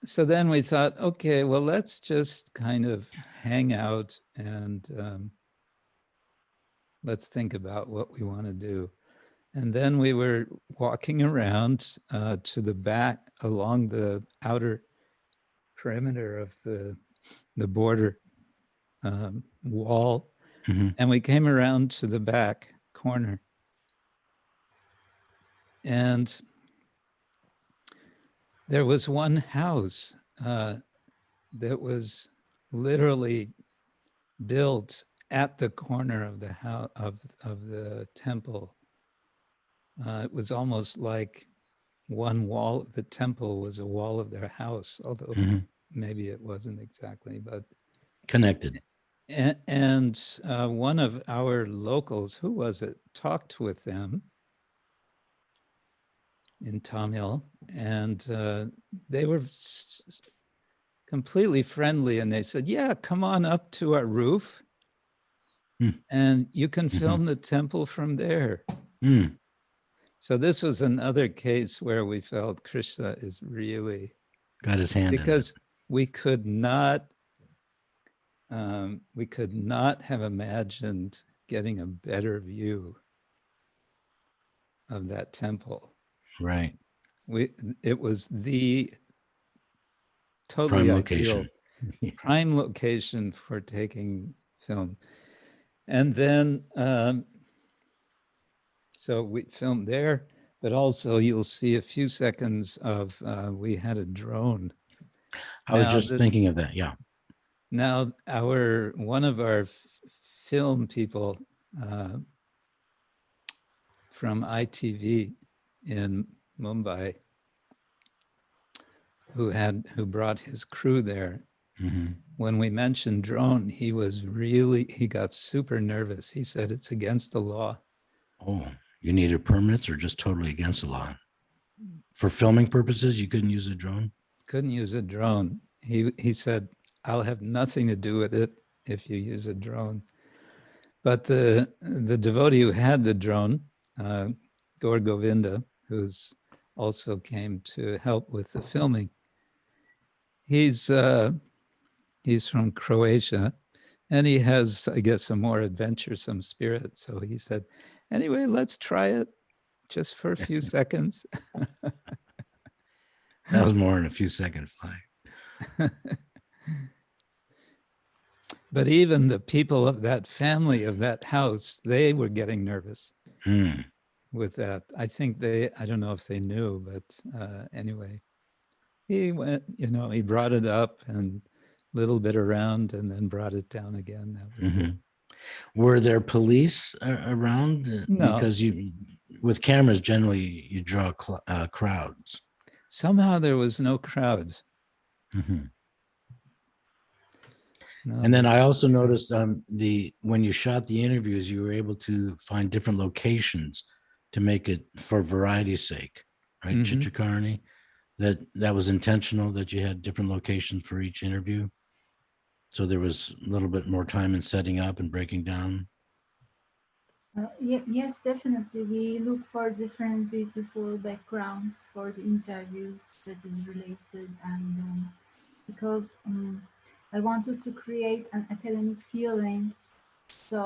then we thought, okay, well, let's just kind of hang out and let's think about what we want to do. And then we were walking around to the back along the outer perimeter of the border wall. Mm-hmm. And we came around to the back corner. And there was one house that was literally built at the corner of the house of the temple. It was almost like one wall of the temple was a wall of their house, although maybe it wasn't exactly, but connected. And one of our locals, who was it, talked with them in Tamil, and they were completely friendly, and they said, yeah, come on up to our roof and you can film the temple from there. So this was another case where we felt Krishna is really got his hand because we could not have imagined getting a better view of that temple. Right. It was the totally prime ideal location. prime location for taking film. And then, so we filmed there, but also you'll see a few seconds of, we had a drone. I was just thinking of that, yeah. Now, one of our film people from ITV in Mumbai, who brought his crew there, when we mentioned drone, he got super nervous. He said it's against the law. Oh, you needed permits or just totally against the law? For filming purposes, you couldn't use a drone? Couldn't use a drone. He said, I'll have nothing to do with it if you use a drone. But the devotee who had the drone, Gaur Govinda, who's also came to help with the filming, he's from Croatia, and he has, I guess, a more adventuresome spirit. So he said, anyway, let's try it just for a few seconds. That was more than a few second flight. But even the people of that family, of that house, they were getting nervous with that. I think I don't know if they knew, but anyway, he went, he brought it up and a little bit around and then brought it down again. That was it. Were there police around? No. Because with cameras, generally you draw crowds. somehow there was no crowd. Mhm. No. And then I also noticed when you shot the interviews, you were able to find different locations to make it for variety's sake, right? Mhm. Chitrakarni, that was intentional, that you had different locations for each interview. So there was a little bit more time in setting up and breaking down. Yes, definitely. We look for different beautiful backgrounds for the interviews that is related, and because I wanted to create an academic feeling, so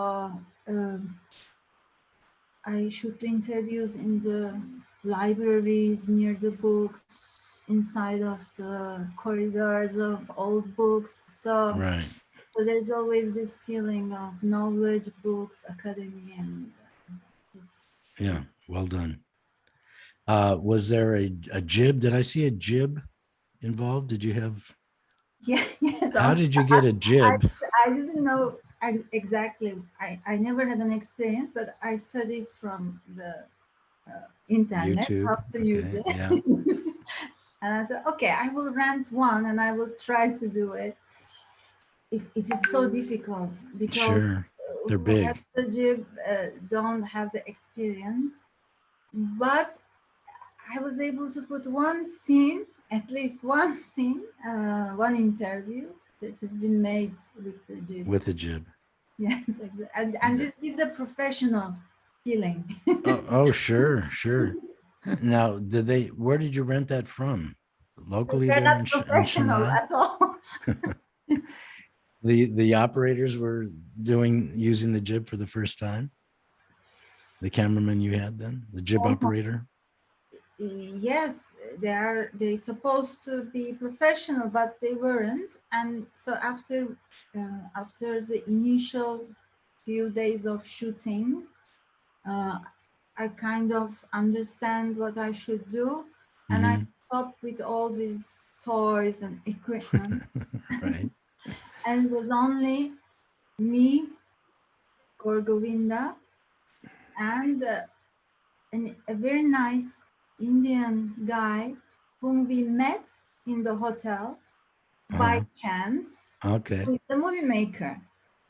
I shoot the interviews in the libraries, near the books, inside of the corridors of old books. Right. So there's always this feeling of knowledge, books, academy, and this. Yeah. Well done. Was there a jib? Did I see a jib involved? Did you have? Yeah, yes. How did you get a jib? I didn't know exactly. I never had an experience, but I studied from the internet how YouTube. to use Okay. it. Yeah. And I said, okay, I will rent one and I will try to do it. It is so difficult because Sure. They're who has big. the jib don't have the experience. But I was able to put one scene, at least one scene, one interview that has been made with the jib. With a jib. Yes, exactly. And this gives a professional feeling. Oh, sure, sure. Now, where did you rent that from? Locally They're there not in professional Chennai? at all. The operators were using the jib for the first time? The cameraman you had then? The jib operator? Yes, they supposed to be professional, but they weren't. And so after the initial few days of shooting, I kind of understand what I should do, and I Mhm. stopped with all these toys and equipment. Right. And it was only me, Gorgovinda, and a very nice Indian guy whom we met in the hotel by Uh-huh. chance, Okay. who is the movie maker.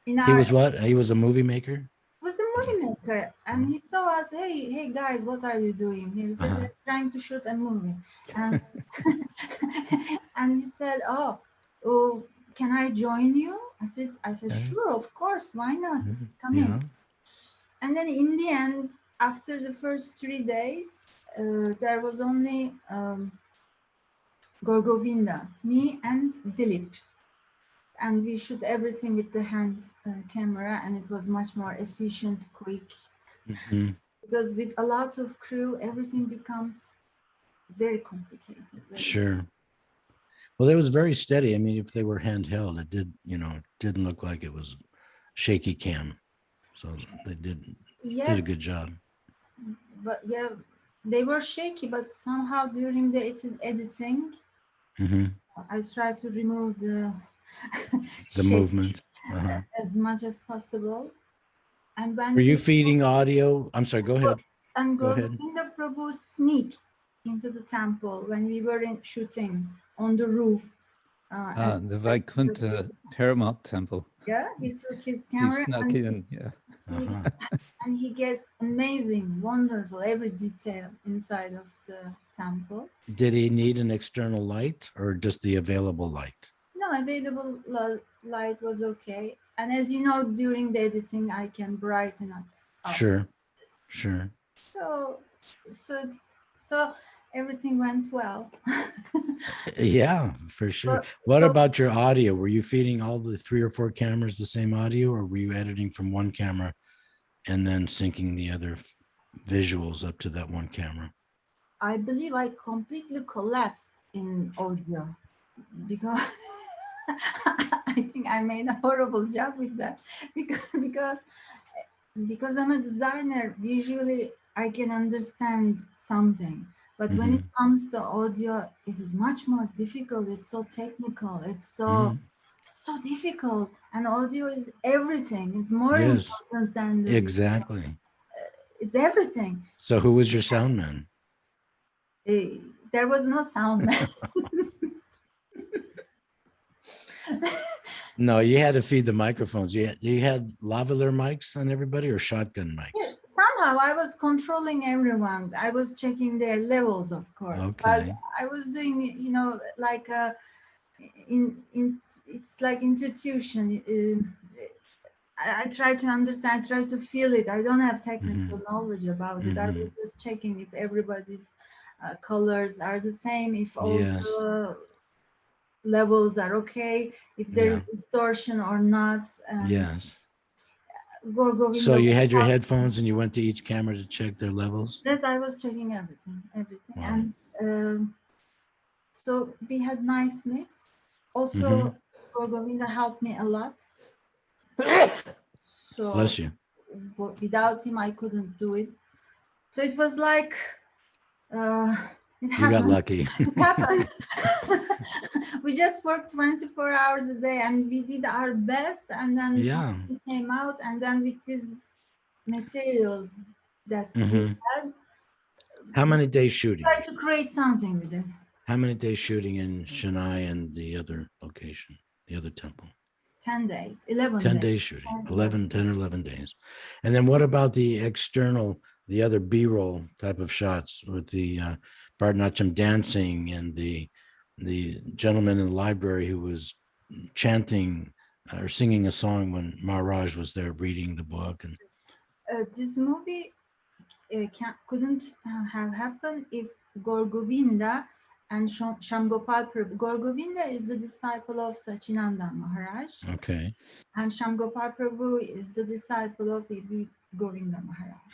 In He our was what? He was a movie maker? was a movie maker, and he saw us. Hey guys, what are you doing here? We said Uh-huh. we're trying to shoot a movie, and and he said, oh, can I join you? I said, sure, of course, why not? He said, come Yeah. in. And then in the end, after the first 3 days, there was only Gorgovinda, me, and Dilip. And we shoot everything with the hand camera, and it was much more efficient, quick. Mhm. Because with a lot of crew, everything becomes very complicated. Sure. Well, it was very steady. I mean, if they were handheld, it didn't look like it was shaky cam. So they did a Yes, good job. but yeah, they were shaky, but somehow during the editing, Mm-hmm. I tried to remove the The shake movement. Uh-huh. as much as possible. And when Were you feeding audio? I'm sorry, go ahead. and Go ahead. Govinda Prabhu sneaked into the temple when we were in shooting on the roof. The Vaikuntha Paramount Temple. Yeah, he took his He camera snuck and in, yeah. Uh-huh. and he gets amazing, wonderful, every detail inside of the temple. Did he need an external light or just the available light? No, available light was okay. And as you know, during the editing, I can brighten it up. Sure. So everything went well. Yeah, for sure. What about your audio? Were you feeding all the 3 or 4 cameras the same audio, or were you editing from one camera and then syncing the other visuals up to that one camera? I believe I completely collapsed in audio because I think I made a horrible job with that because I'm a designer. Usually I can understand something, but when it comes to audio, it is much more difficult. It's so technical. It's so difficult, and audio is everything. It's more Yes, important than the exactly. it's everything. So who was your sound man? There was no sound. No, you had to feed the microphones. You had lavalier mics on everybody or shotgun mics? Yeah, somehow I was controlling everyone. I was checking their levels, of course. But Okay. I was doing, you know, like it's like intuition. I try to understand, try to feel it. I don't have technical knowledge about it. I was just checking if everybody's colors are the same, if all Yes. the levels are okay, if there is Yeah. distortion or not. And Yes. Gorgovinda, So you had your headphones and you went to each camera to check their levels? that I was checking everything. Wow. And so we had nice mix. Also, Gorgovinda helped me a lot. So Bless you. without him, I couldn't do it. So it was like it You got happened. lucky. It happened. We just worked 24 hours a day and we did our best, and then Yeah. something came out, and then with these materials that we had, How many days shooting? try to create something with it. How many days shooting in Chennai and the other location, the other temple? 10 days, 11 10 days. days shooting, 10 or 11 days. And then what about the external, the other B-roll type of shots with the Bharatanatyam dancing and the gentleman in the library who was chanting or singing a song when Maharaj was there reading the book? And This movie couldn't have happened if Gorgovinda and Shamgopal Prabhu. Gorgovinda is the disciple of Sachinanda Maharaj. okay. And Shamgopal Prabhu is the disciple of Bibi Govinda Maharaj.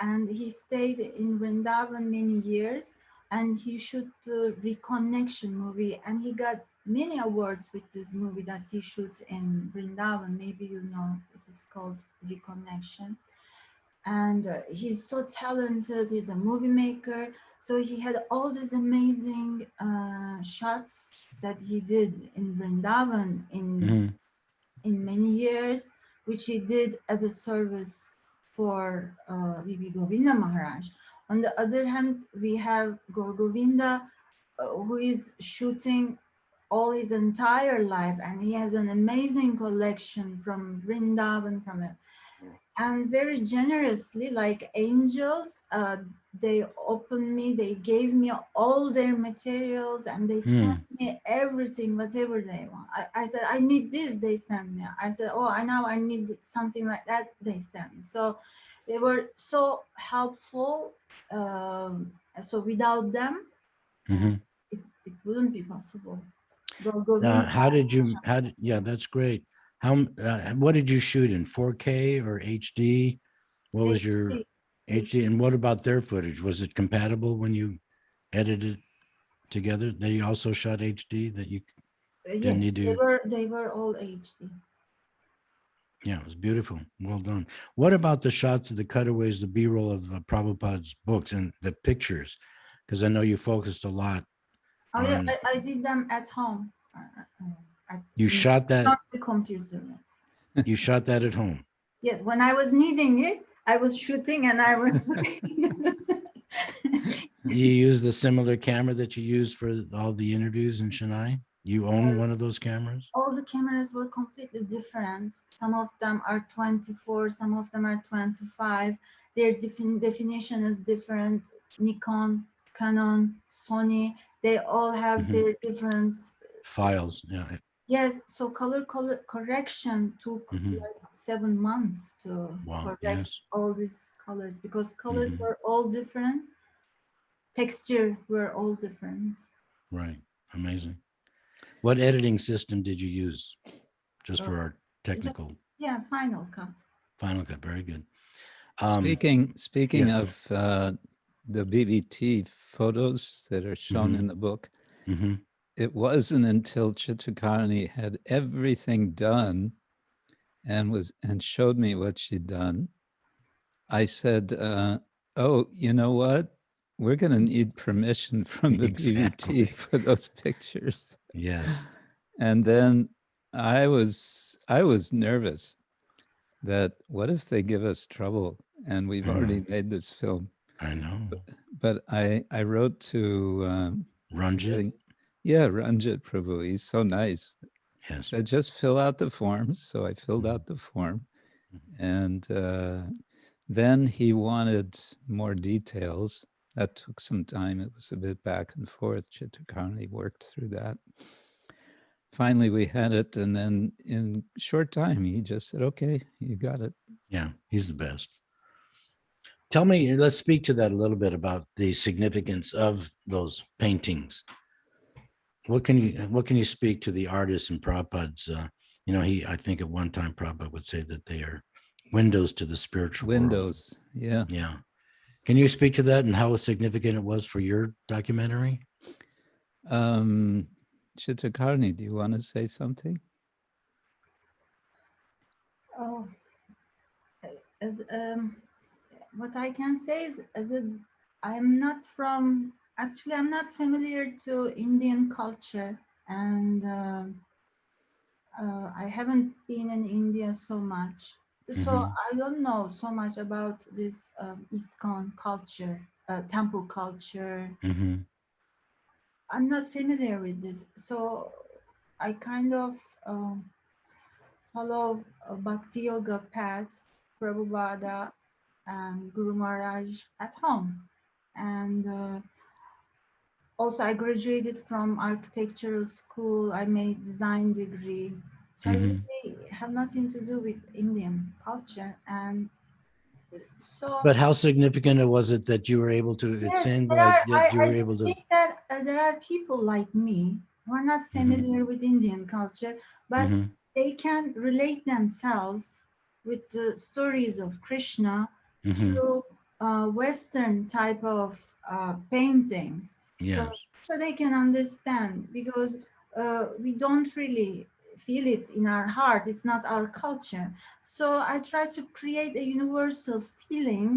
And he stayed in Vrindavan many years, and he shot the Reconnection movie, and he got many awards with this movie that he shoots in Vrindavan. Maybe you know, it is called Reconnection. And he's so talented, he's a movie maker. So he had all these amazing shots that he did in Vrindavan in many years, which he did as a service for Bibi Govinda Maharaj. On the other hand, we have Gorgovinda, who is shooting all his entire life, and he has an amazing collection from Vrindavan, and very generously, like angels, they opened me, they gave me all their materials, and they sent me everything, whatever they want. I said, I need this, they sent me. I said, oh, I need something like that, they sent me. So they were so helpful. So without them, it wouldn't be possible. Yeah, that's great. What did you shoot in 4K or HD? What was your HD? And what about their footage? Was it compatible when you edited together? They also shot HD that you didn't need to. They were all HD. Yeah, it was beautiful. Well done. What about the shots of the cutaways, the B-roll of Prabhupada's books and the pictures? Because I know you focused a lot. Oh yeah, I did them at home. You shot that? Not the computer. Yes. You shot that at home? Yes, when I was needing it, I was shooting and I was. You use the similar camera that you used for all the interviews in Chennai? You own one of those cameras? All the cameras were completely different. Some of them are 24, some of them are 25. Their definition is different. Nikon, Canon, Sony, they all have their different files. Yeah. Yes, so color correction took like 7 months to correct all these colors, because colors were all different, texture were all different. Right, amazing. What editing system did you use, just for our technical? Yeah, Final Cut. Final Cut, very good. Speaking of the BBT photos that are shown in the book, it wasn't until Chitrakarani had everything done and showed me what she'd done, I said, oh, you know what? We're going to need permission from the BBT for those pictures. Yes. And then I was nervous that what if they give us trouble, and we've already made this film. I know. but I wrote to Ranjit? Ranjit Prabhu. He's so nice. Yes. Said just fill out the forms. So I filled Mhm. out the form, Mhm. and then he wanted more details. That took some time. It was a bit back and forth. Chitrakarni worked through that. Finally, we had it, and then in short time, he just said, "Okay, you got it." Yeah, he's the best. Tell me, let's speak to that a little bit about the significance of those paintings. What can you speak to the artists and Prabhupada's? I think at one time Prabhupada would say that they are windows to the spiritual world. Windows, yeah. Yeah. Can you speak to that and how significant it was for your documentary? Chitrakarni, do you want to say something? Oh, as what I can say is, I'm not familiar to Indian culture, and I haven't been in India so much, so Mhm. I don't know so much about this ISKCON culture, temple culture. Mhm. I'm not familiar with this, so I kind of follow Bhakti Yoga path, Prabhupada and Guru Maharaj at home. And also I graduated from architectural school. I made design degree. So I Mhm. really have nothing to do with Indian culture. And so But how significant was it that you were able to? It yes, seemed like that you I were able just to. think that there are people like me who are not Mhm. familiar with Indian culture, but Mhm. they can relate themselves with the stories of Krishna Mhm. through Western type of paintings. So, Yes. so they can understand because we don't really feel it in our heart. It's not our culture. So I try to create a universal feeling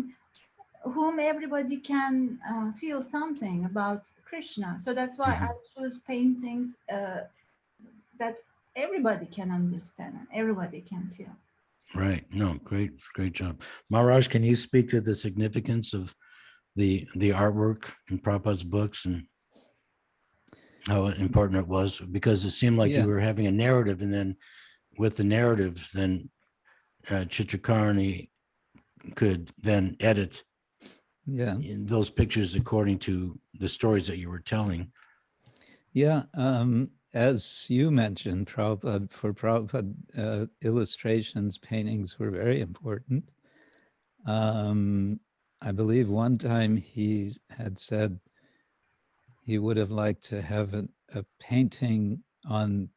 whom everybody can feel something about Krishna. So that's why I Mhm. choose paintings that everybody can understand and everybody can feel. Right. No, great job. Maharaj, can you speak to the significance of the artwork in Prabhupada's books and how important it was? Because it seemed like you Yeah, were having a narrative, and then with the narrative, then Chitrakarni could then edit yeah, in those pictures according to the stories that you were telling. yeah. As you mentioned, Prabhupada, for Prabhupada, illustrations, paintings were very important. I believe one time he had said he would have liked to have a painting on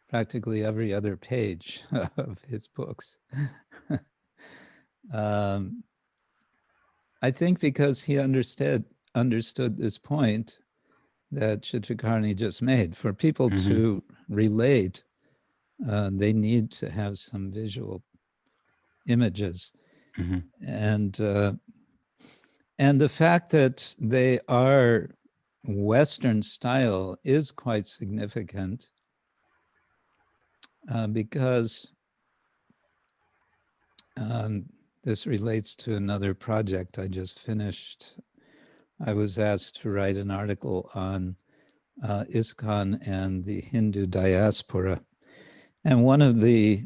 practically every other page of his books. um, I think because he understood this point that Chitrakarni just made. For people Mm-hmm. to relate, they need to have some visual images, Mm-hmm. and the fact that they are Western style is quite significant because this relates to another project I just finished. I was asked to write an article on ISKCON and the Hindu diaspora. And one of the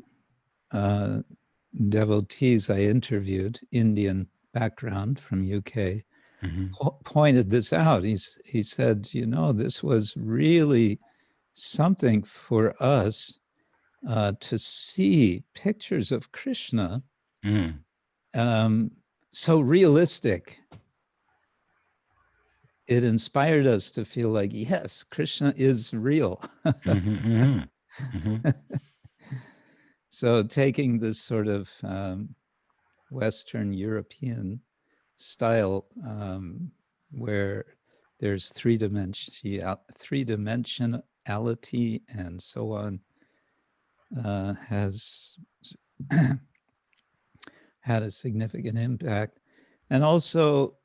devotees I interviewed, Indian background from UK, Mm-hmm. pointed this out. He said, this was really something for us to see pictures of Krishna so realistic. It inspired us to feel like, yes, Krishna is real. Mm-hmm. Mm-hmm. So taking this sort of Western European style where there's three-dimensionality and so on has had a significant impact. And also,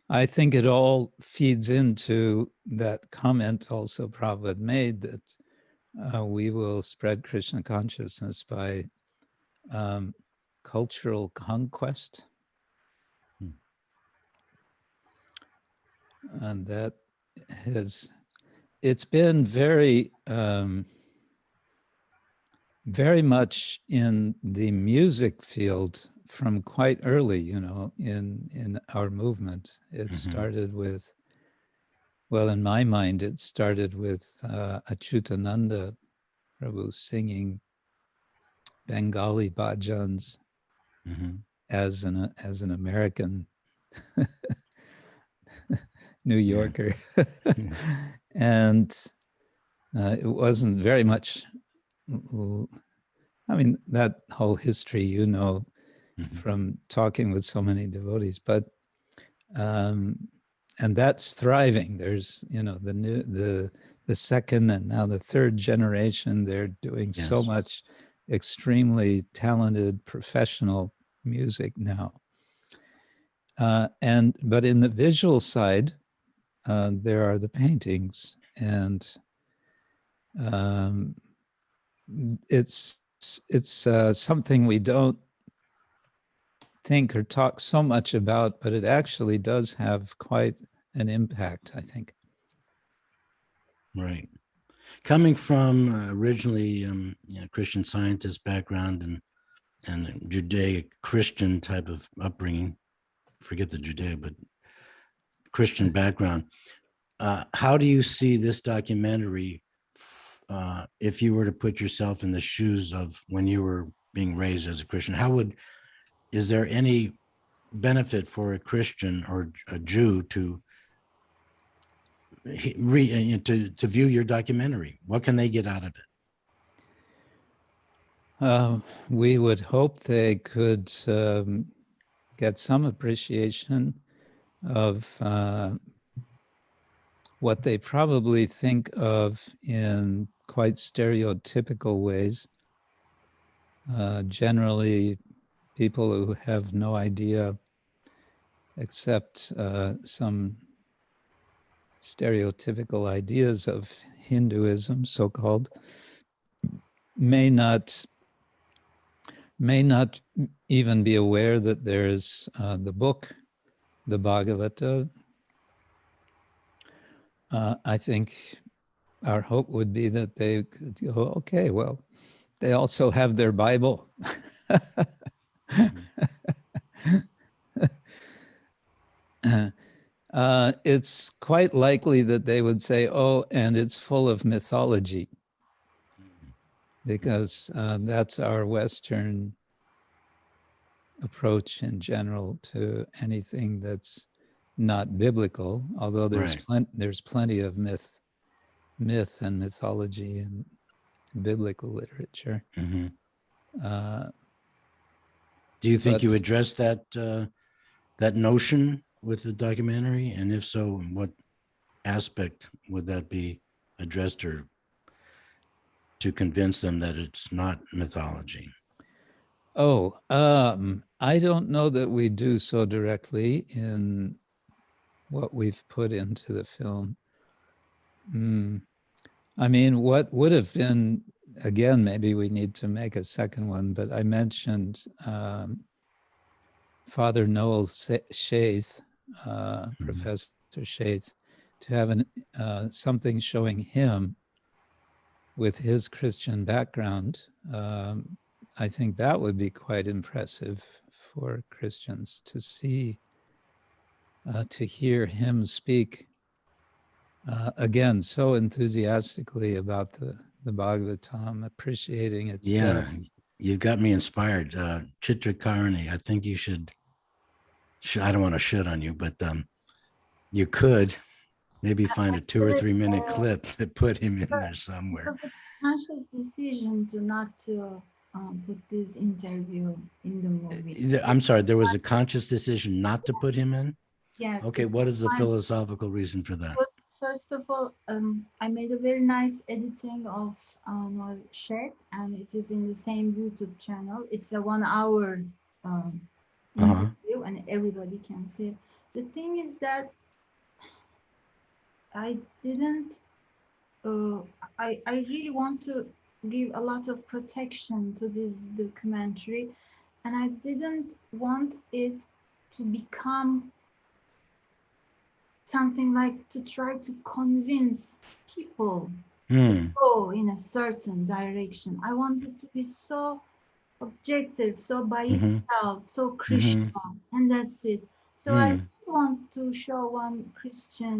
I think it all feeds into that comment also Prabhupada made that we will spread Krishna consciousness by cultural conquest. and that it's been very, very much in the music field from quite early, you know, in our movement. It started with, well, in my mind, it started with Achyutananda Prabhu singing Bengali bhajans as an American New Yorker. And it wasn't very much, I mean, that whole history, you know, from talking with so many devotees, but and that's thriving. There's, you know, the second and now the third generation, they're doing so much extremely talented professional music now. But in the visual side, there are the paintings, and it's something we don't think or talk so much about, but it actually does have quite an impact, I think. Right. Coming from originally you know, Christian Scientist background and Judaic Christian type of upbringing, forget the Judea, but Christian background, how do you see this documentary if you were to put yourself in the shoes of when you were being raised as a Christian? Is there any benefit for a Christian or a Jew to view your documentary? What can they get out of it? We would hope they could get some appreciation of what they probably think of in quite stereotypical ways. Generally, people who have no idea except some stereotypical ideas of Hinduism, so-called, may not even be aware that there's the book, the Bhagavata. I think our hope would be that they could go, okay, well, they also have their Bible. It's quite likely that they would say, oh, and it's full of mythology, because that's our Western approach in general to anything that's not biblical, although there's plenty of myth and mythology in biblical literature. Do you think you addressed that that notion with the documentary? And if so, in what aspect would that be addressed, or to convince them that it's not mythology? Oh, I don't know that we do so directly in what we've put into the film. I mean, what would have been, again, maybe we need to make a second one, but I mentioned Father Noel Shaith, Professor Shaith, to have something showing him with his Christian background. I think that would be quite impressive for Christians to see, to hear him speak again so enthusiastically about the Bhagavatam, appreciating its depth. You've got me inspired. Chitrakarani, I think you should, I don't want to shit on you, but you could maybe find a 2 or 3 minute clip to put him in there somewhere. It was a conscious decision not to put this interview in the movie. I'm sorry, there was a conscious decision not to put him in? Yes. Okay, what is the philosophical reason for that? First of all, I made a very nice editing of shirt, and it is in the same YouTube channel. It's a 1 hour interview, and everybody can see it. The thing is that I didn't, I really want to give a lot of protection to this documentary, and I didn't want it to become something like to try to convince people to Mm, go in a certain direction. I wanted to be so objective, so by mhm, itself, so Krishna, mhm, and that's it. So I mm. didn't want to show one Christian.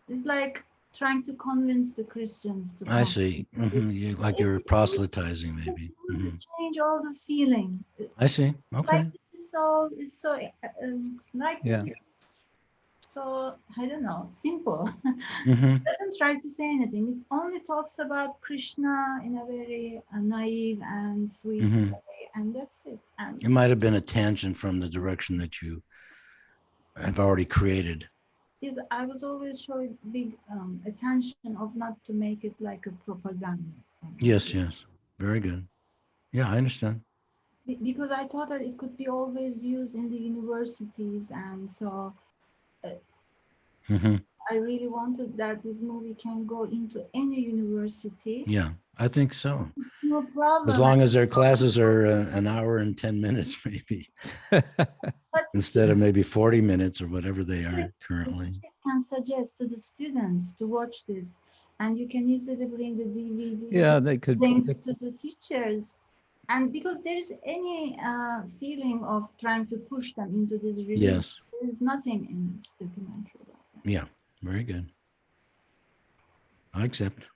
It's like trying to convince the Christians to I come. see. You, So like you're proselytizing, maybe. it will change all the feeling. I see. Like Okay. it's so like Yeah. it's so I don't know, simple. Hmm. Doesn't try to say anything. It only talks about Krishna in a very naive and sweet Hmm. way, and that's it. It And might have been a tangent from the direction that you have already created. is I was always showing big attention of not to make it like a propaganda, Yes, yes. Very good. Yeah, I understand. Because I thought that it could be always used in the universities, and so uh, Hmm. I really wanted that this movie can go into any university. Yeah, I think so. No As problem. long as their classes are an hour and 10 minutes, maybe, But instead of maybe 40 minutes or whatever they the are currently. teacher can suggest to the students to watch this, and you can easily bring the DVDs Yeah, they could. links to the teachers. And because there is any feeling of trying to push them into this religion, Yes. there is nothing in this documentary about Yeah, very good. I accept.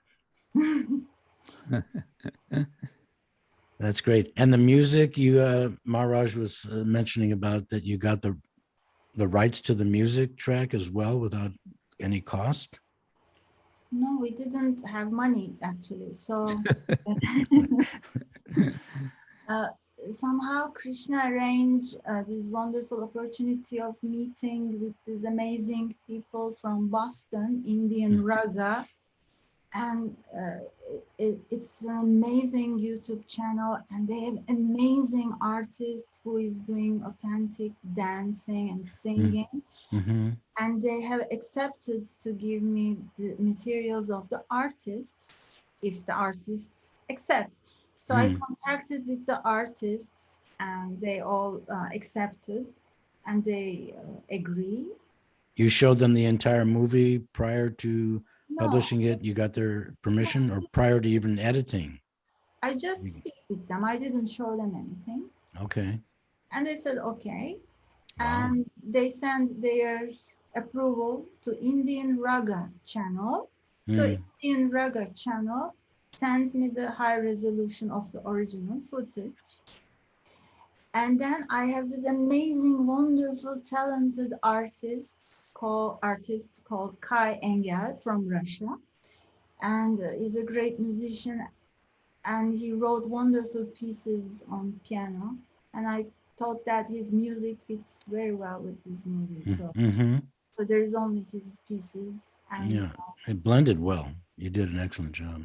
that. That's great. And the music you, Maharaj was mentioning about that you got the rights to the music track as well without any cost. No, we didn't have money actually. So uh, somehow Krishna arranged this wonderful opportunity of meeting with these amazing people from Boston, Indian Raga, and it's an amazing YouTube channel, and they have amazing artists who is doing authentic dancing and singing, Mm-hmm. and they have accepted to give me the materials of the artists if the artists accept. So I Mm. contacted with the artists, and they all accepted, and they agree. You showed them the entire movie prior to No, publishing it. You got their permission, or prior to even editing. I just speak with them. I didn't show them anything. Okay. And they said, okay. Wow. And they sent their approval to Indian Raga channel. So Mm. Indian Raga channel sent me the high resolution of the original footage. And then I have this amazing, wonderful, talented artist called Kai Engel from Russia. And he's a great musician, and he wrote wonderful pieces on piano, and I thought that his music fits very well with this movie. Mm-hmm. So there's only his pieces, and Yeah, it blended well. You did an excellent job.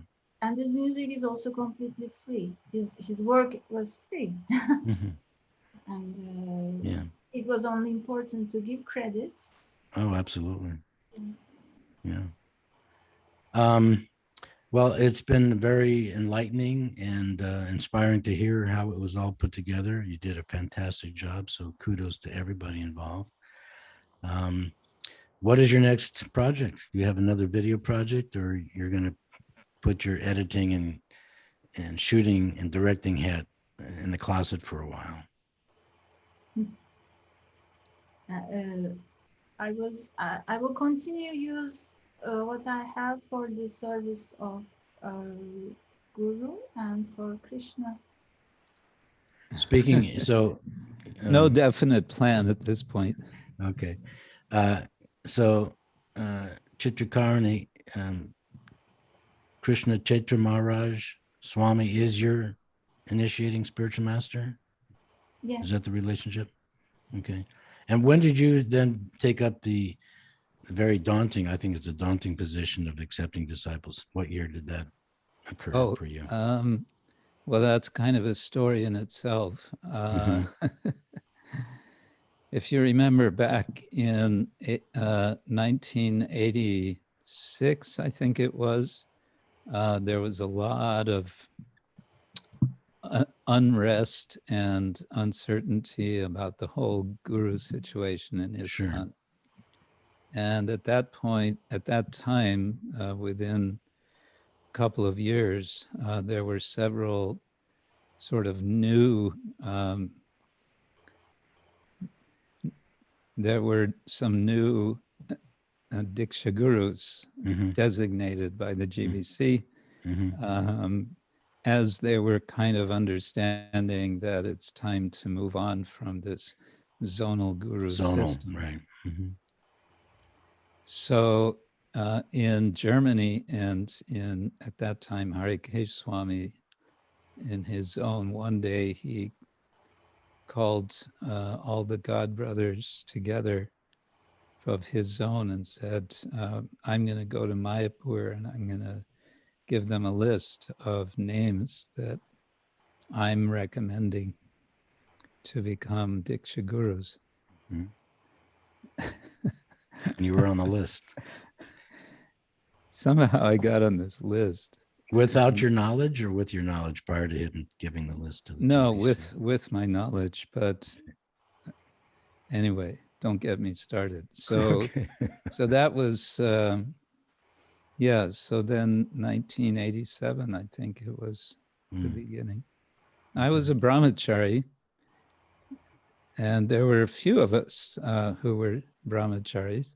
this music is also completely free. His work was free. Hmm. And Yeah. it was only important to give credits. Oh, absolutely. Yeah. Um, well, it's been very enlightening and inspiring to hear how it was all put together. You did a fantastic job. So kudos to everybody involved. Um, what is your next project? Do you have another video project, or you're going to put your editing and shooting and directing hat in the closet for a while? I will continue use what I have for the service of Guru and for Krishna. Speaking, so No definite plan at this point. okay. Uh, so Chitrakarani, Krishna-ksetra Maharaj Swami is your initiating spiritual master? Yes. Is that the relationship? Okay. And when did you then take up the very daunting, I think it's a daunting position of accepting disciples? What year did that occur for you? Well, that's kind of a story in itself. Mhm. If you remember back in 1986, I think it was, there was a lot of unrest and uncertainty about the whole guru situation in Sure. ISKCON. And at that point, at that time, within a couple of years, there were several sort of new, there were some new Diksha gurus designated by the GBC as they were kind of understanding that it's time to move on from this zonal guru system. Right. So in Germany and at that time, HH Swami, in his own, one day he called all the God brothers together of his zone and said, I'm going to go to Mayapur and I'm going to give them a list of names that I'm recommending to become Diksha Gurus. And you were on the list. Somehow I got on this list. Without your knowledge, or with your knowledge prior to him giving the list to the No, GBC? with my knowledge, but anyway, don't get me started. So, Okay. so that was, yeah, so then 1987, I think it was the beginning. I was a brahmachari, and there were a few of us who were brahmacharis,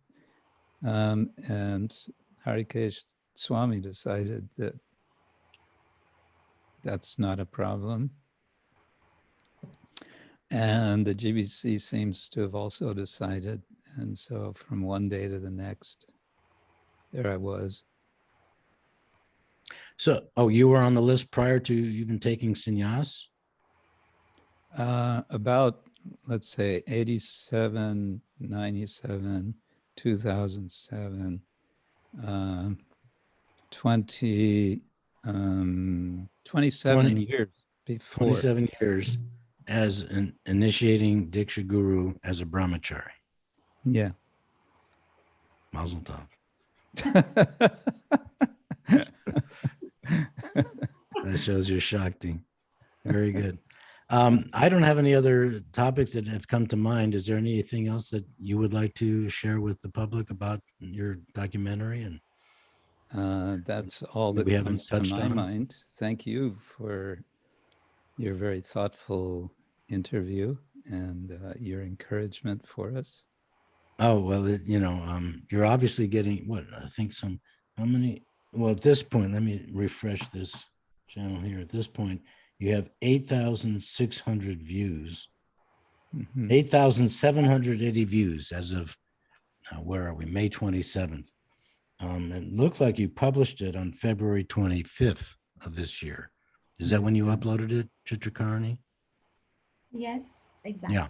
and Harikesh Swami decided that that's not a problem. And the GBC seems to have also decided. And so from one day to the next, there I was. So, you were on the list prior to even taking sannyas? About, let's say, 87, 97, 2007, 27 years before. 27 years as an initiating Diksha Guru as a brahmachari. Yeah. Mazel tov. That shows your Shakti. Very good. I don't have any other topics that have come to mind. Is there anything else that you would like to share with the public about your documentary? And that's all that we haven't comes to touched my on? mind. Thank you for your very thoughtful interview and your encouragement for us. Oh, well, you're obviously getting how many? Well, at this point, let me refresh this channel here. At this point, you have 8,600 views, 8,780 views as of, where are we? May 27th. It looks like you published it on February 25th of this year. Is that when you uploaded it, Chitrakarni? Yes, exactly. Yeah.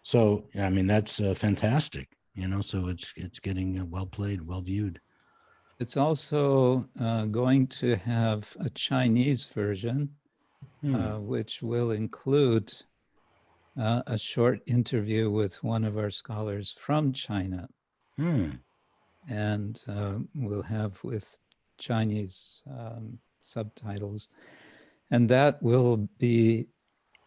So, I mean, that's fantastic. So it's getting well played, well viewed. It's also going to have a Chinese version, which will include a short interview with one of our scholars from China. And we'll have with Chinese subtitles. And that will be,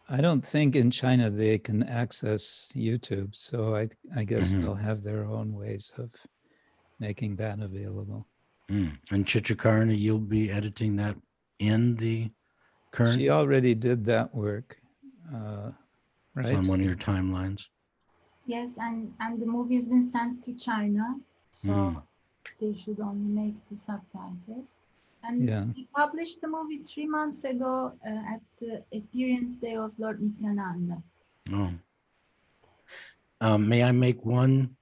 I don't think in China they can access YouTube. So I guess they'll have their own ways of making that available. And Chitrakarni, you'll be editing that in the current? She already did that work, right? It's on one of your timelines. Yes, and the movie has been sent to China, so they should only make the subtitles. And we published the movie 3 months ago at the Appearance Day of Lord Nityananda. May I make one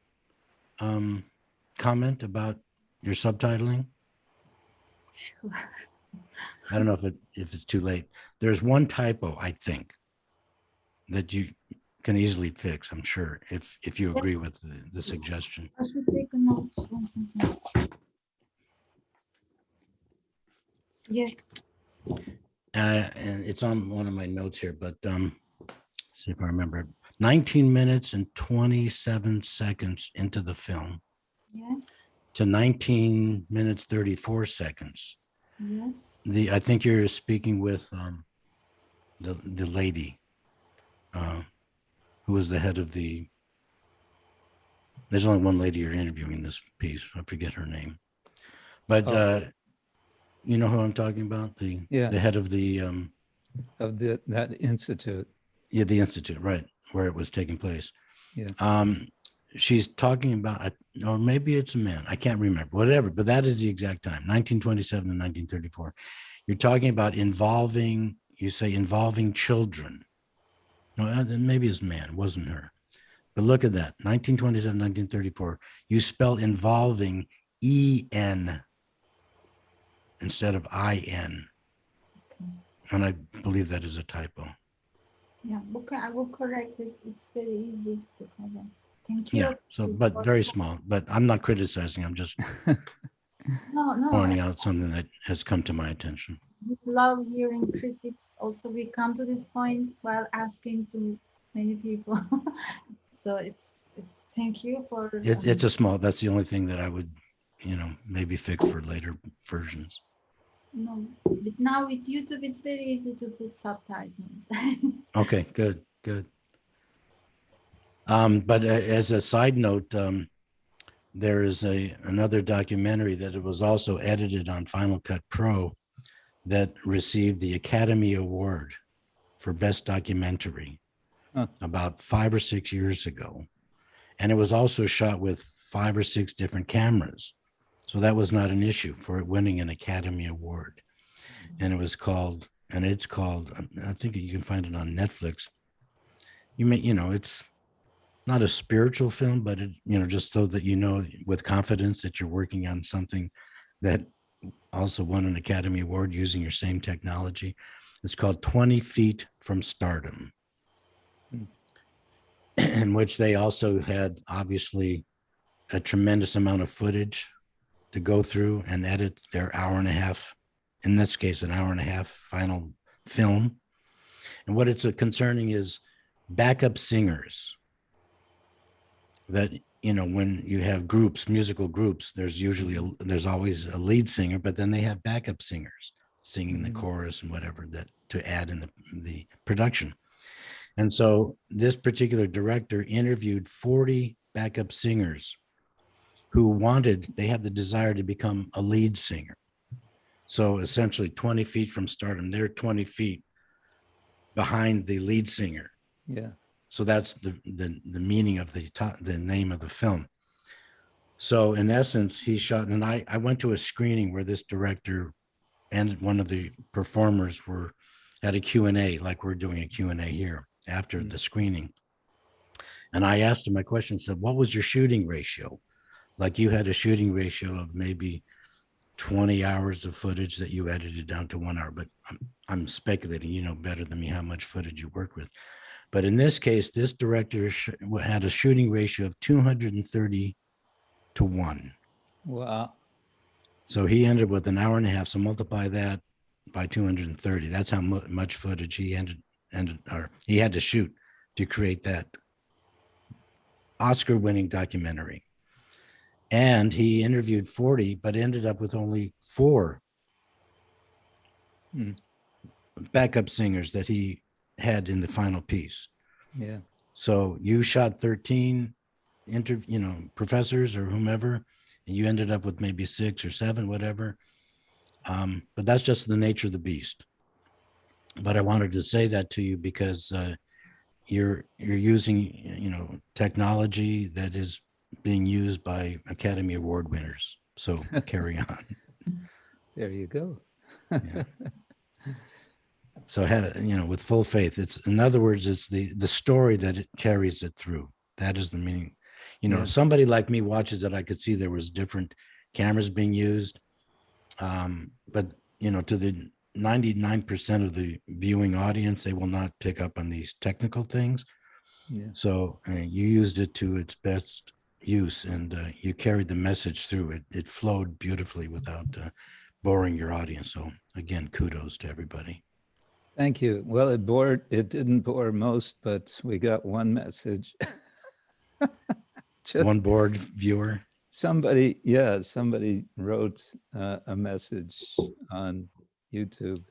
comment about your subtitling? Sure. I don't know if it's too late. There's one typo, I think, that you can easily fix, I'm sure, if you agree with the suggestion. I should take a note. 1 second. Yes. And it's on one of my notes here, but see if I remember. 19 minutes and 27 seconds into the film. Yes. To 19 minutes 34 seconds. Yes. I think you're speaking with the lady who was the head of the There's only one lady you're interviewing this piece. I forget her name. But you know who I'm talking about? The head of the that institute. Yeah, the institute, right, where it was taking place. Yes. She's talking about, or maybe it's a man, I can't remember, whatever, but that is the exact time, 1927 and 1934. You're talking about involving children. No, maybe it's man, it wasn't her. But look at that, 1927, 1934. You spell involving E-N instead of I-N. Okay. And I believe that is a typo. Yeah, okay, I will correct it. It's very easy to correct. Thank you. Yeah, so, but very small, but I'm not criticizing, I'm just pointing out something that has come to my attention. We love hearing critics. Also, we come to this point while asking to many people. So it's thank you for. It's a small, that's the only thing that I would, maybe fix for later versions. No, but now with YouTube, it's very easy to put subtitles. Okay, good. But as a side note, there is another documentary that it was also edited on Final Cut Pro that received the Academy Award for Best Documentary about 5 or 6 years ago. And it was also shot with 5 or 6 different cameras. So that was not an issue for it winning an Academy Award. And it's called, I think you can find it on Netflix. It's not a spiritual film, but it, just so that with confidence that you're working on something that also won an Academy Award using your same technology. It's called 20 Feet from Stardom, in which they also had obviously a tremendous amount of footage to go through and edit their hour and a half, in this case, an hour and a half final film. And what it's concerning is backup singers that, when you have groups, musical groups, there's always a lead singer, but then they have backup singers singing the chorus and whatever that to add in the production. And so this particular director interviewed 40 backup singers who they had the desire to become a lead singer. So essentially 20 feet from stardom, they're 20 feet behind the lead singer. Yeah. So that's the meaning of the name of the film. So in essence, he shot, and I went to a screening where this director and one of the performers had a Q&A, like we're doing a Q&A here after the screening. And I asked him my question, said, what was your shooting ratio? Like you had a shooting ratio of maybe 20 hours of footage that you edited down to 1 hour, but I'm speculating, better than me how much footage you worked with. But in this case, this director had a shooting ratio of 230 to 1. Wow. So he ended with an hour and a half. So multiply that by 230. That's how much footage he he had to shoot to create that Oscar-winning documentary. And he interviewed 40, but ended up with only 4 backup singers that he had in the final piece. Yeah. So you shot 13 professors or whomever, and you ended up with maybe 6 or 7, whatever. But that's just the nature of the beast. But I wanted to say that to you because you're using technology that is being used by Academy Award winners. So carry on. There you go. Yeah. So, with full faith, in other words, it's the story that it carries it through. That is the meaning. If somebody like me watches it, I could see there was different cameras being used. But, to the 99% of the viewing audience, they will not pick up on these technical things. Yeah. So you used it to its best use, and you carried the message through. It flowed beautifully without boring your audience. So again, kudos to everybody. Thank you. Well, it didn't bore most, but we got one message. One bored viewer. Somebody wrote a message on YouTube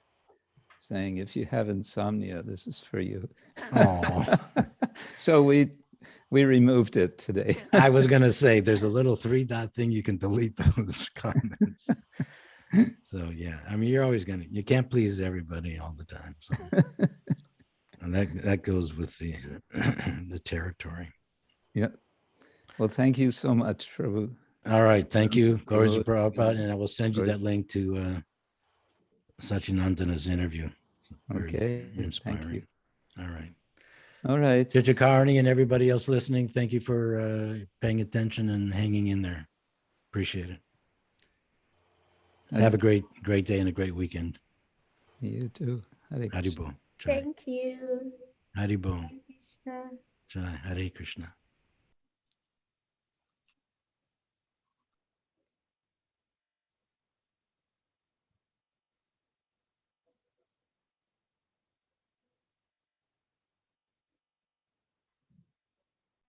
saying, if you have insomnia, this is for you. Oh. So We removed it today. I was going to say there's a little 3-dot thing. You can delete those comments. So, yeah, I mean, you're always you can't please everybody all the time. So and that goes with the, the territory. Yeah. Well, thank you so much, Prabhu. All right. Thank you. Glories to Prabhu. Prabhupada. And I will send you that Glories. link to Sachinandana's interview. Very Okay. inspiring. Thank you. All right. All right. Chichakarni and everybody else listening, thank you for paying attention and hanging in there. Appreciate it. Have a great day and a great weekend. You too. Hare Krishna. Haribo. Thank you. Haribo. Hare Krishna. Jai. Hare Krishna.